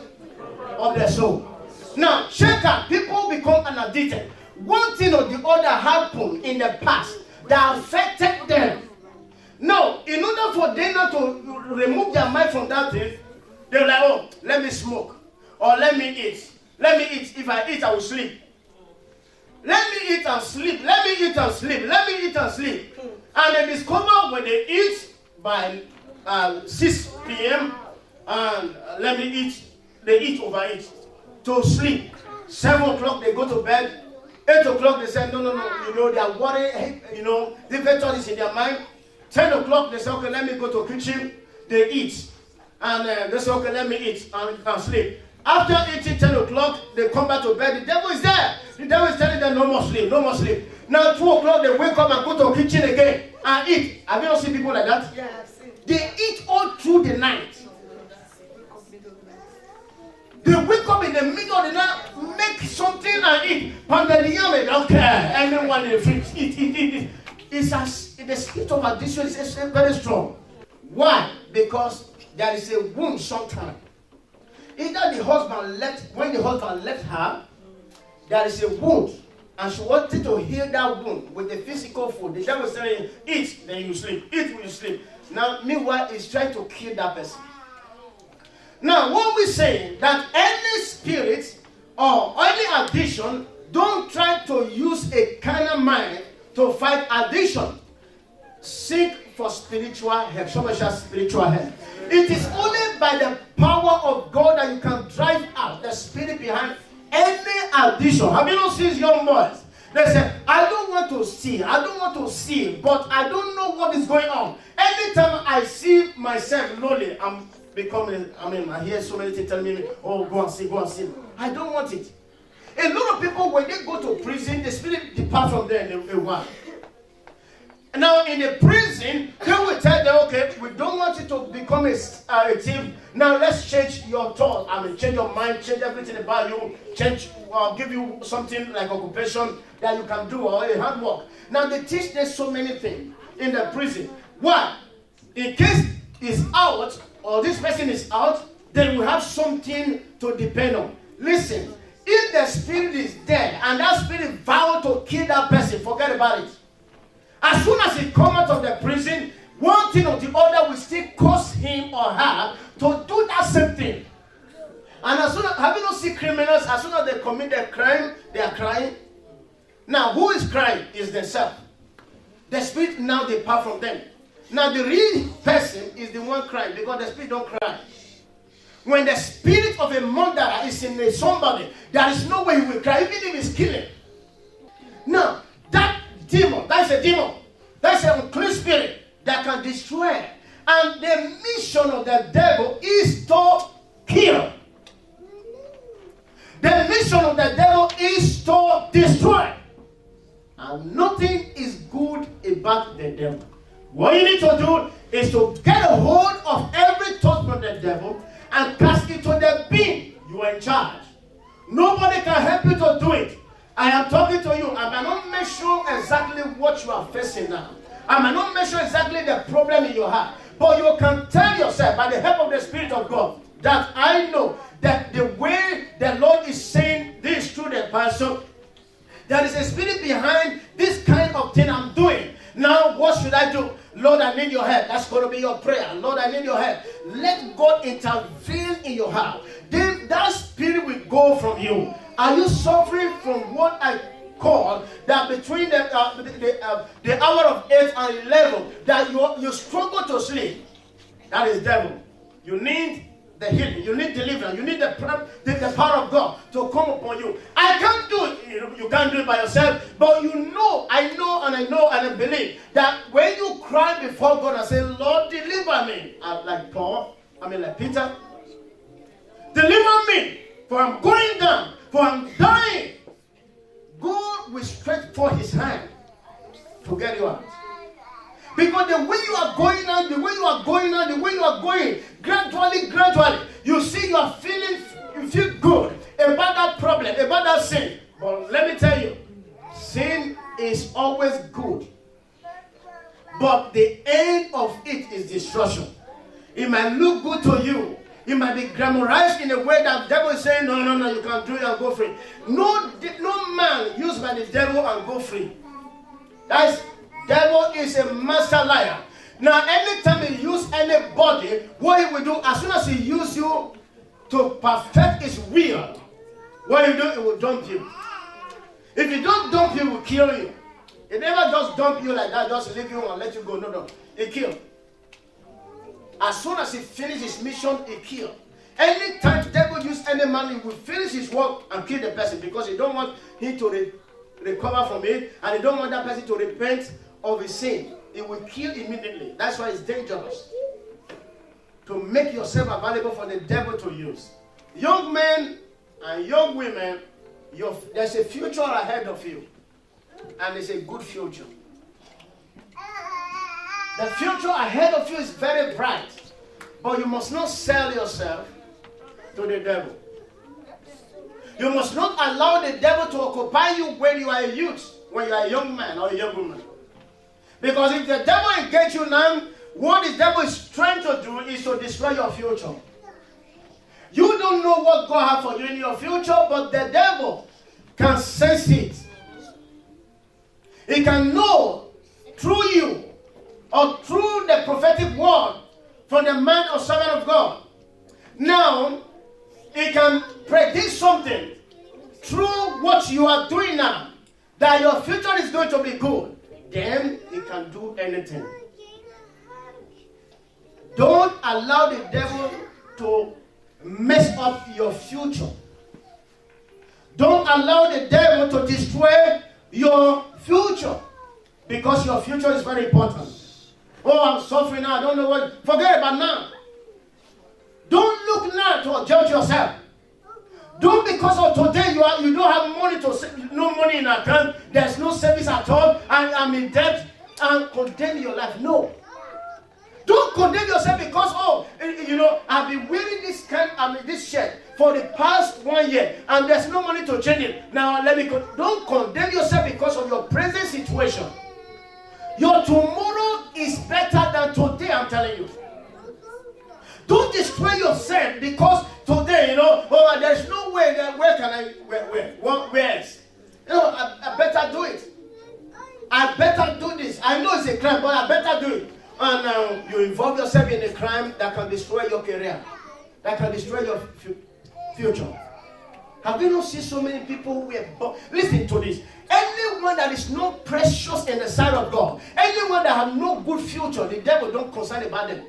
of the soul. Now, check out, people become an addicted. One thing or the other happened in the past that affected them. Now, in order for them not to remove their mind from that thing, they're like, oh, let me smoke. Or let me eat. Let me eat. If I eat, I will sleep. Let me eat and sleep. Let me eat and sleep. Let me eat and sleep. And they discover when they eat by 6 p.m. and let me eat, they eat overeat to sleep. 7 o'clock they go to bed. 8 o'clock they say, no, they are worried, different thoughts in their mind. 10 o'clock they say, okay, let me go to kitchen. They eat. And they say, okay, let me eat and sleep. After eating 10 o'clock, they come back to bed. The devil is there. The devil is telling them, no more sleep, no more sleep. Now 2 o'clock, they wake up and go to kitchen again and eat. Have you not seen people like that? Yeah, I've seen. They eat all through the night. They wake up in the middle of the night, make something and eat. Pandemia, don't care. Everyone in the fridge, eat. It's as the spirit of addiction is very strong. Why? Because there is a wound sometimes. Either the husband left, when the husband left her, there is a wound, and she wanted to heal that wound with the physical food. The devil was saying, eat, then you sleep. Eat when you sleep. Now, meanwhile, he's trying to kill that person. Now, what we say that any spirit or any addiction, don't try to use a carnal mind to fight addiction. Seek for spiritual help. Somebody shout spiritual help. It is only by the power of God that you can drive out the spirit behind any addiction. Have you not seen young boys? They say, I don't want to see, but I don't know what is going on. Anytime I see myself lonely, I hear so many things telling me, oh, go and see. I don't want it. A lot of people, when they go to prison, the spirit depart from them in a while. Now, in the prison, they will tell them, okay, we don't want you to become a thief. Now, let's change your thought. Change your mind, change everything about you, give you something like occupation that you can do or a hard work. Now, they teach them so many things in the prison. Why? In case he's out or this person is out, they will have something to depend on. Listen, if the spirit is dead and that spirit vowed to kill that person, forget about it. As soon as he comes out of the prison, one thing or the other will still cause him or her to do that same thing. And as soon as, have you not seen criminals, as soon as they commit their crime, they are crying? Now, who is crying is themselves. The spirit now depart from them. Now, the real person is the one crying because the spirit don't cry. When the spirit of a murderer is in somebody, there is no way he will cry, even if he's killing. Now, that demon, that's a demon. That's an unclean spirit that can destroy. And the mission of the devil is to kill. The mission of the devil is to destroy. And nothing is good about the devil. What you need to do is to get a hold of every thought from the devil and cast it to the bin. You are in charge. Nobody can help you to do it. I am talking to you. I might not measure exactly what you are facing now. I might not measure exactly the problem in your heart. But you can tell yourself by the help of the Spirit of God that I know that the way the Lord is saying this through the pastor, there is a spirit behind this kind of thing I'm doing. Now, what should I do? Lord, I need your help. That's going to be your prayer. Lord, I need your help. Let God intervene in your heart. Then that spirit will go from you. Are you suffering from what I call that between the hour of 8 and 11 that you struggle to sleep. That is devil. You need the healing. You need deliverance. You need the power of God to come upon you. I can't do it. You can't do it by yourself. But you know, I know and I believe that when you cry before God and say, Lord, deliver me. Like Peter. Deliver me. For I'm going down. For I'm dying. God will stretch forth his hand to get you out. Because the way you are going on, gradually, you see you feel good about that problem, about that sin. But let me tell you, sin is always good. But the end of it is destruction. It might look good to you. It might be glamorized in a way that the devil is saying, no, you can do it and go free. No man used by the devil and go free. Devil is a master liar. Now, anytime he uses anybody, what he will do, as soon as he uses you to perfect his will, what he will do, he will dump you. If he don't dump you, he will kill you. He never just dump you like that, just leave you and let you go. No. He kill. As soon as he finishes his mission, he kill. Anytime the devil uses any man, he will finish his work and kill the person because he don't want him to recover from it, and he don't want that person to repent of his sin. It will kill immediately. That's why it's dangerous to make yourself available for the devil to use. Young men and young women, there's a future ahead of you, and it's a good future. The future ahead of you is very bright, but you must not sell yourself to the devil. You must not allow the devil to occupy you when you are a youth, when you are a young man or a young woman. Because if the devil engages you now, what the devil is trying to do is to destroy your future. You don't know what God has for you in your future, but the devil can sense it. He can know through you or through the prophetic word from the man or servant of God. Now, he can predict something through what you are doing now, that your future is going to be good. Then he can do anything. Don't allow the devil to mess up your future. Don't allow the devil to destroy your future, because your future is very important. Oh, I'm suffering now. I don't know what. Forget about now. Don't look now to judge yourself. Don't, because of today you don't have money no money in account. There's no service at all, and I'm in debt, and condemn your life. No. Don't condemn yourself because I've been wearing this shirt for the past 1 year, and there's no money to change it. Now don't condemn yourself because of your present situation. Your tomorrow is better than today, I'm telling you. Don't destroy yourself because today, there's no way that where can I where else? I better do it. I better do this. I know it's a crime, but I better do it. And you involve yourself in a crime that can destroy your career, that can destroy your future. Have you not seen so many people who were born? Listen to this. Anyone that is not precious in the sight of God, anyone that have no good future, the devil don't concern about them.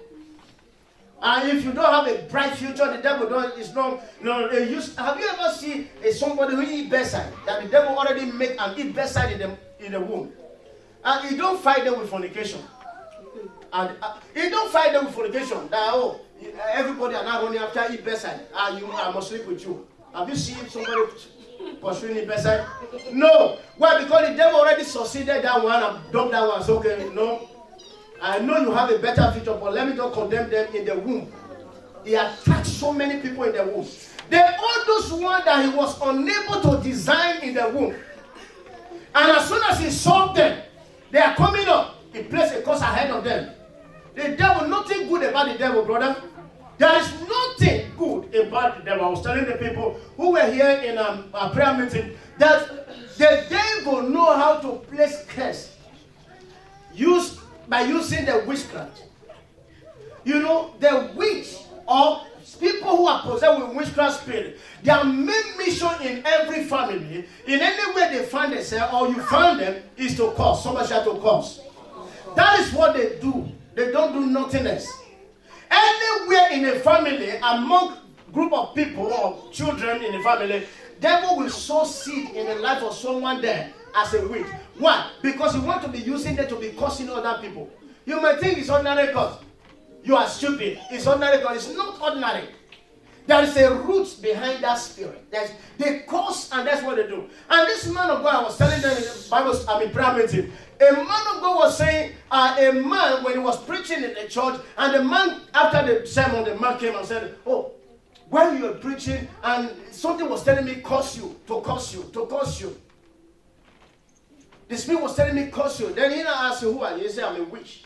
And if you don't have a bright future, the devil don't. It's not. No. Have you ever seen somebody who eat bedside that the devil already make and eat bedside in the womb, and he don't fight them with fornication, and he don't fight them with fornication. That everybody are now running after eat bedside. I must sleep with you. Have you seen somebody pursuing it bedside? No. Why? Because the devil already succeeded that one and dumped that one. So okay, no. I know you have a better future, but let me not condemn them in the womb. He attacked so many people in the womb. All those ones that he was unable to design in the womb. And as soon as he saw them, they are coming up. He placed a curse ahead of them. The devil, nothing good about the devil, brother. There is nothing good about the devil. I was telling the people who were here in a prayer meeting that the devil know how to place curse. By using the witchcraft. The witch or people who are possessed with witchcraft spirit, their main mission in every family, in any way they find themselves or you find them, is to curse. Somebody shout to curse. That is what they do. They don't do nothing else. Anywhere in a family, among group of people or children in a family, devil will sow seed in the life of someone there as a witch. Why? Because he wants to be using them to be cursing other people. You may think it's ordinary curse. You are stupid. It's ordinary curse. It's not ordinary. There is a root behind that spirit. They curse, and that's what they do. And this man of God, I was telling them in the Bible, prayer meeting. A man of God was saying, a man, when he was preaching in the church, and the man, after the sermon, the man came and said, oh, when you were preaching, and something was telling me, curse you, to curse you, to curse you. The spirit was telling me, curse you. Then he asked, who are you? He said, I'm a witch.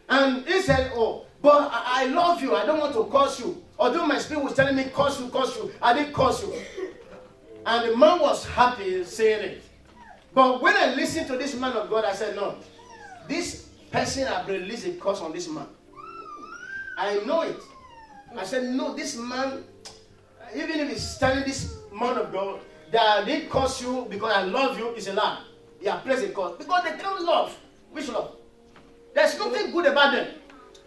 And he said, oh, but I love you. I don't want to curse you. Although my spirit was telling me, curse you, I didn't curse you. And the man was happy saying it. But when I listened to this man of God, I said, no, this person has released a curse on this man. I know it. I said, no, this man, even if he's telling this man of God that I didn't curse you because I love you, is a lie. He has placed a curse. Because they can't love. Which love? There's nothing good about them.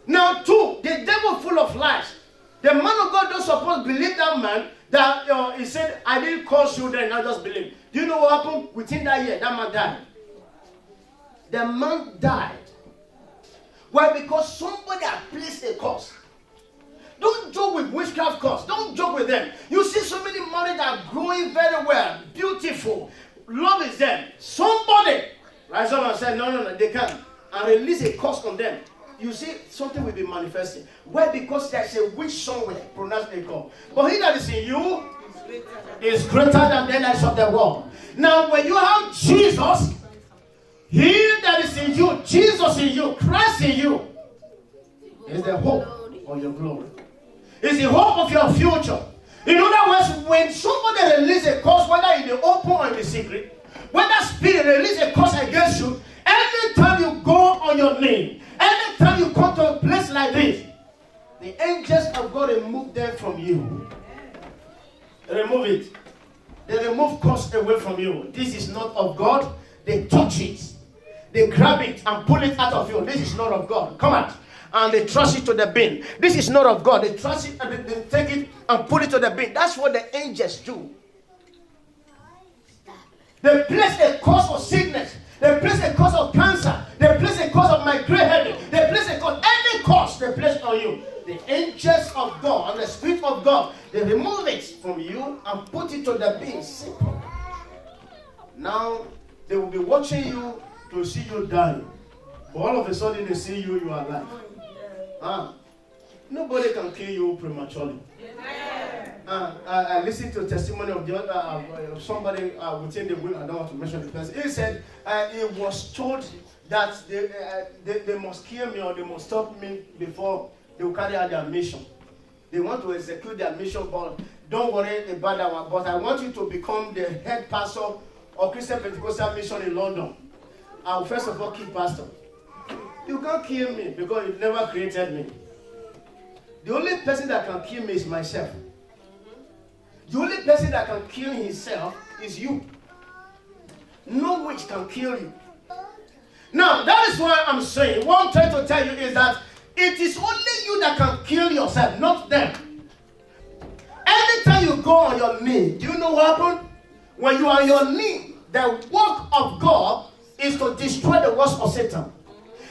Now, two, the devil full of lies. The man of God don't suppose believe that man that he said, I didn't curse you, then I just believe. Do you know what happened? Within that year, that man died. The man died. Why? Because somebody had placed a curse. Don't joke with witchcraft curse. Don't joke with them. You see so many marriages that are growing very well, beautiful. Love is there. Somebody rise up and say, no, they can't. And release a curse on them. You see, something will be manifesting. Why? Because there's a witch somewhere, pronounced a curse. But he that is in you is greater than the rest of the world. Now, when you have Jesus, he that is in you, Jesus in you, Christ in you, is the hope of your glory. It's the hope of your future. In other words, when somebody releases a curse, whether in the open or in the secret, when that spirit releases a curse against you, every time you go on your knee, every time you come to a place like this, the angels of God remove them from you. They remove it. They remove curse away from you. This is not of God. They touch it. They grab it and pull it out of you. This is not of God. Come out. And they thrust it to the bin. This is not of God. They thrust it and they take it and pull it to the bin. That's what the angels do. They place a cause of sickness. They place a cause of cancer. They place a cause of migraine headache. They place a cause, any cause they place on you. The angels of God and the Spirit of God, they remove it from you and put it to the bin. Simple. Now, they will be watching you to see you die. But all of a sudden, they see you, you are alive. Nobody can kill you prematurely. I listened to a testimony of the other somebody within the group. I don't want to mention the person. He said he was told that they must kill me or they must stop me before they will carry out their mission. They want to execute their mission, but don't worry about that one. But I want you to become the head pastor of Christian Pentecostal Mission in London. I will first of all keep pastor. You can't kill me because you never created me. The only person that can kill me is myself. The only person that can kill himself is you. No witch can kill you. Now, that is why I'm saying, what I'm trying to tell you is that it is only you that can kill yourself, not them. Anytime you go on your knee, do you know what happened? When you are on your knee, the work of God is to destroy the works of Satan.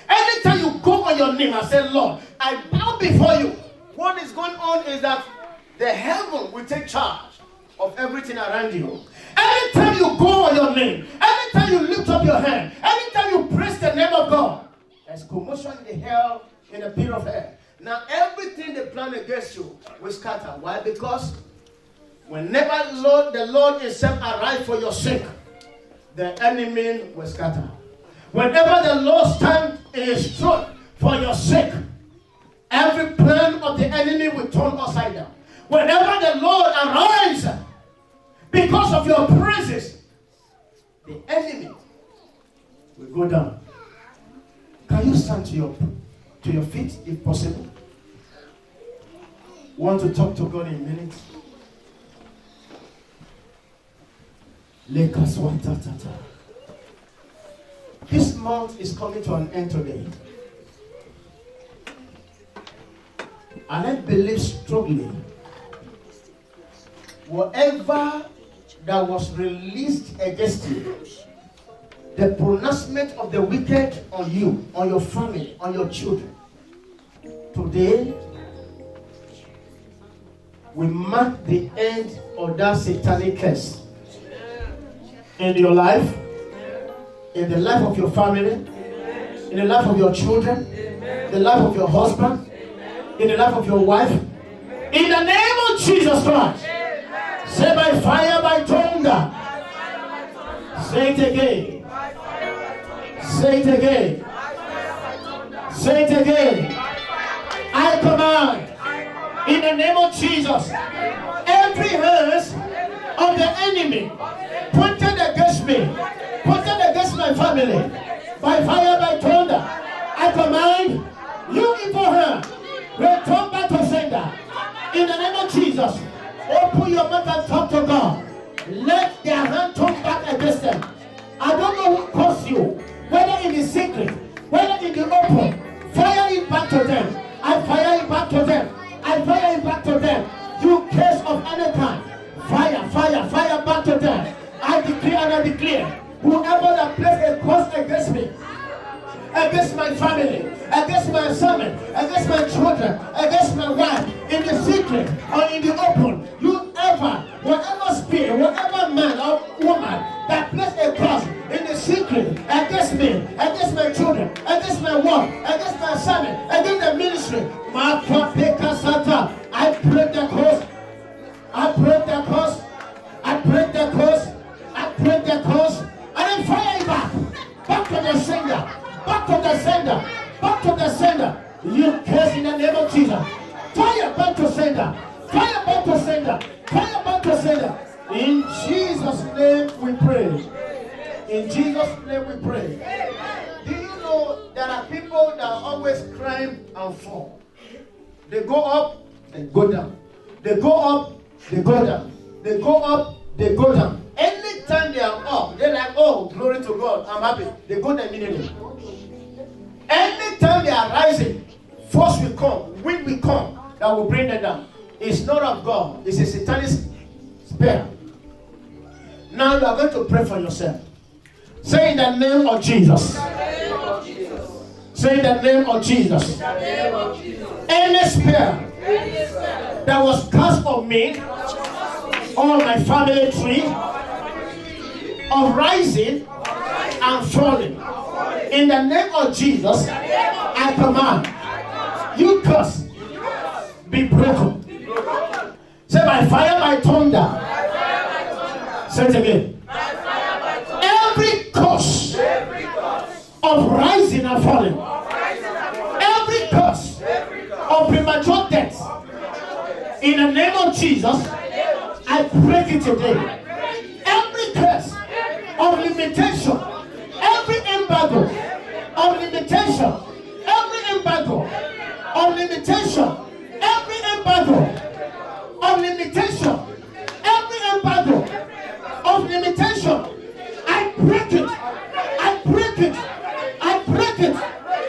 Anytime you go on your knee and say, Lord, I bow before you, what is going on is that the heaven will take charge of everything around you. Anytime you go on your name, anytime you lift up your hand, anytime you praise the name of God, there's commotion in the hell, in the pit of hell. Now everything they plan against you will scatter. Why? Because whenever the Lord himself arrives for your sake, the enemy will scatter. Whenever the Lord stands in his throne for your sake, every plan of the enemy will turn upside down. Whenever the Lord arises because of your praises, the enemy will go down. Can you stand to your feet if possible? Want to talk to God in a minute? This month is coming to an end today. And I believe strongly, whatever that was released against you, the pronouncement of the wicked on you, on your family, on your children, today, we mark the end of that satanic curse in your life, in the life of your family, in the life of your children, the life of your husband, in the life of your wife. In the name of Jesus Christ. Say by fire, by thunder. Say it again. Say it again. Say it again. I command in the name of Jesus, every hands of the enemy pointed against me, pointed against my family, by fire, by thunder, I command you evil hand, return back to sender. In the name of Jesus, open your mouth and talk to God. Let their hand turn back against them. I don't know who caused you, whether in the secret, whether in the open. Fire it back to them. I fire it back to them. I fire it back to them. You case of any kind. Fire, fire, fire back to them. I declare and I declare, whoever that plays a curse against me, against my family, against my son, against my children, against my wife, in the secret or in the open, whatever spirit, whatever man or woman that plays a curse in the secret against me, against my children, against my wife, against my son, against the ministry, I break the curse. I break the curse. I break the curse. I break the curse. And then fire it back. Back to the sender. Back to the sender. Back to the sender. You curse in the name of Jesus. Fire back to sender. Fire back to sender. Fire back to sender. In Jesus' name we pray. In Jesus' name we pray. Do you know there are people that always climb and fall? They go up and go down. They go up, they go down. They go up, they go down. Anytime they are up, they're like, oh, glory to God, I'm happy. They go down immediately. Anytime they are rising, force will come, wind will come, that will bring them down. It's not of God, it's a satanic spirit. Now you are going to pray for yourself. Say in the name of Jesus. Say in the name of Jesus. Any spirit that was cast on me, on my family tree, of rising and falling, in the name of Jesus, I command you curse be broken. Say by fire, by thunder. Say it again. Every curse of rising and falling, every curse of premature death, in the name of Jesus, I break it today. Every curse of limitation, every embargo of limitation, every embargo of limitation, every embargo of limitation, every embargo of limitation, I break it. I break it. I break it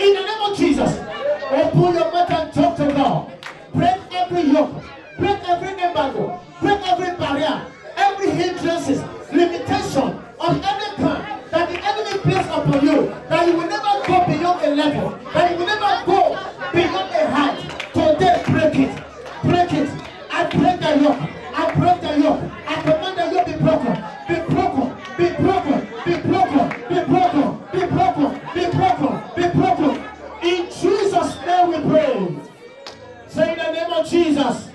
in the name of Jesus. Open your mouth and talk to God. Break every yoke, break every embargo, break every barrier, every hindrances, limitation of any kind that the enemy placed upon you, that you will never go beyond a level, that you will never go beyond a height. Today, break it. Break it. I break the yoke. I break the yoke. I command the yoke be broken. Be broken. Be broken. Be broken. Be broken. Be broken. Be broken. Be broken. In Jesus' name we pray. Say in the name of Jesus.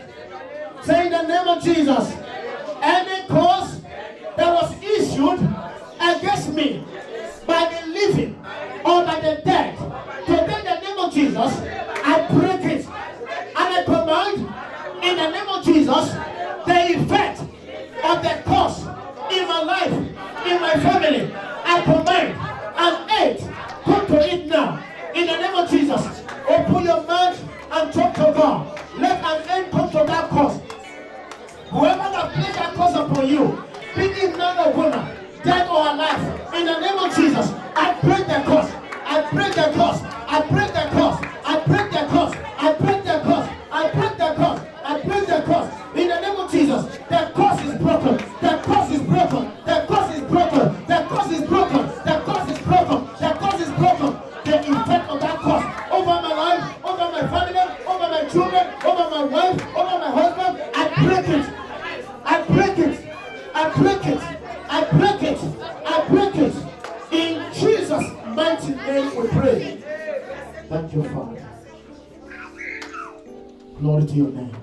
Say in the name of Jesus. Any cause that was issued against me by the living or by the dead, today in the name of Jesus, I break it. And I command in the name of Jesus, the effect of the cause in my life, in my family, I command an end. Come to it now. In the name of Jesus, open your mouth and talk to God. Let an end come to break the curse. I break the curse. I break the curse. I break the curse. I break the curse. I break the curse. I break the curse. In the name of Jesus, the curse is broken. The curse is broken. The curse is broken. The curse is broken. The curse is broken. The curse is broken. The effect of that curse over my life, over my family, over my children, over my wife, over my husband, I break it. I break it. I break it. I break it. I break it. In Jesus' mighty name we pray. Thank you, Father. Glory to your name.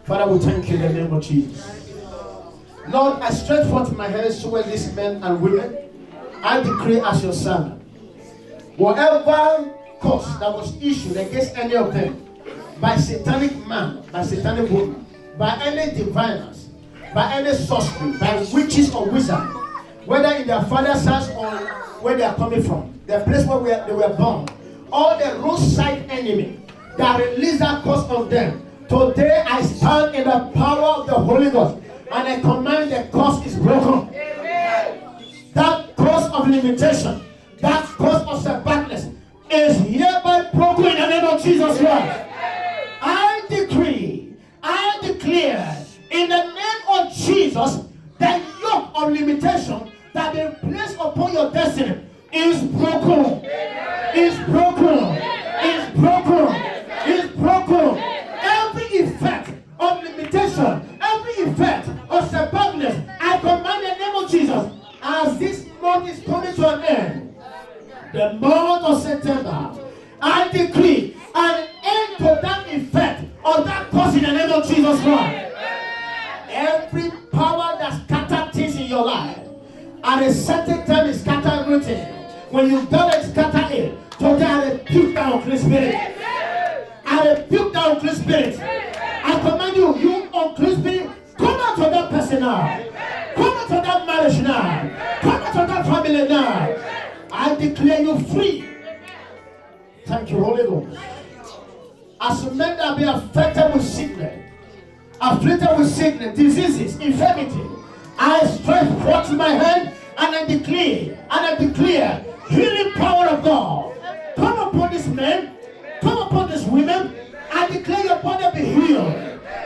Father, we thank you in the name of Jesus. Lord, I stretch forth my hands towards these men and women. I decree as your son, whatever curse that was issued against any of them by satanic man, by satanic woman, by any diviners, by any sorcery, by witches or wizards, whether in their father's house or where they are coming from, the place where they were born, all the roadside enemy that released that curse on them, today I stand in the power of the Holy Ghost and I command the curse is broken. Amen. That curse of limitation, that curse of setbackless is hereby broken in the name of Jesus Christ. I decree, I declare in the name of Jesus, the yoke of limitation that they place upon your destiny is broken. Is broken. Is broken. Is broken. Every effect of limitation, every effect of setbackless, I command in the name of Jesus, as this month is coming to an end, the month of September, I decree an end to that effect of that cause in the name of Jesus Christ. Every power that scatters things in your life, at a certain time it scatters everything. When you've done it, scatter it. Today I rebuke that unclean spirit. I rebuke that unclean spirit. I command you, you unclean spirit, come out of that person now. Come out of that marriage now. Come out of that family now. I declare you free. Thank you, Holy Ghost. As men that be affected with sickness, diseases, infirmity, I stretch forth my hand and I declare healing power of God. Come upon this man, come upon this women. I declare your body be healed.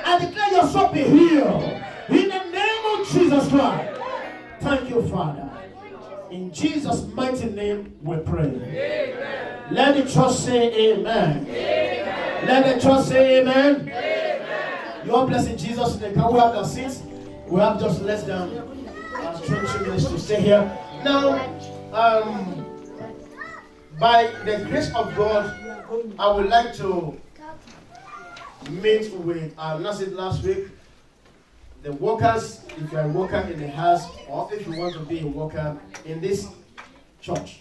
I declare your soul be healed. In the name of Jesus Christ. Thank you, Father. In Jesus' mighty name we pray. Amen. Let the church say amen. Amen. Let the church say amen. Amen. You are blessed in Jesus' name. Can we have our seats? We have just less than 20 minutes to stay here. Now, by the grace of God, I would like to meet with, I said last week, the workers, if you are a worker in the house, or if you want to be a worker in this church.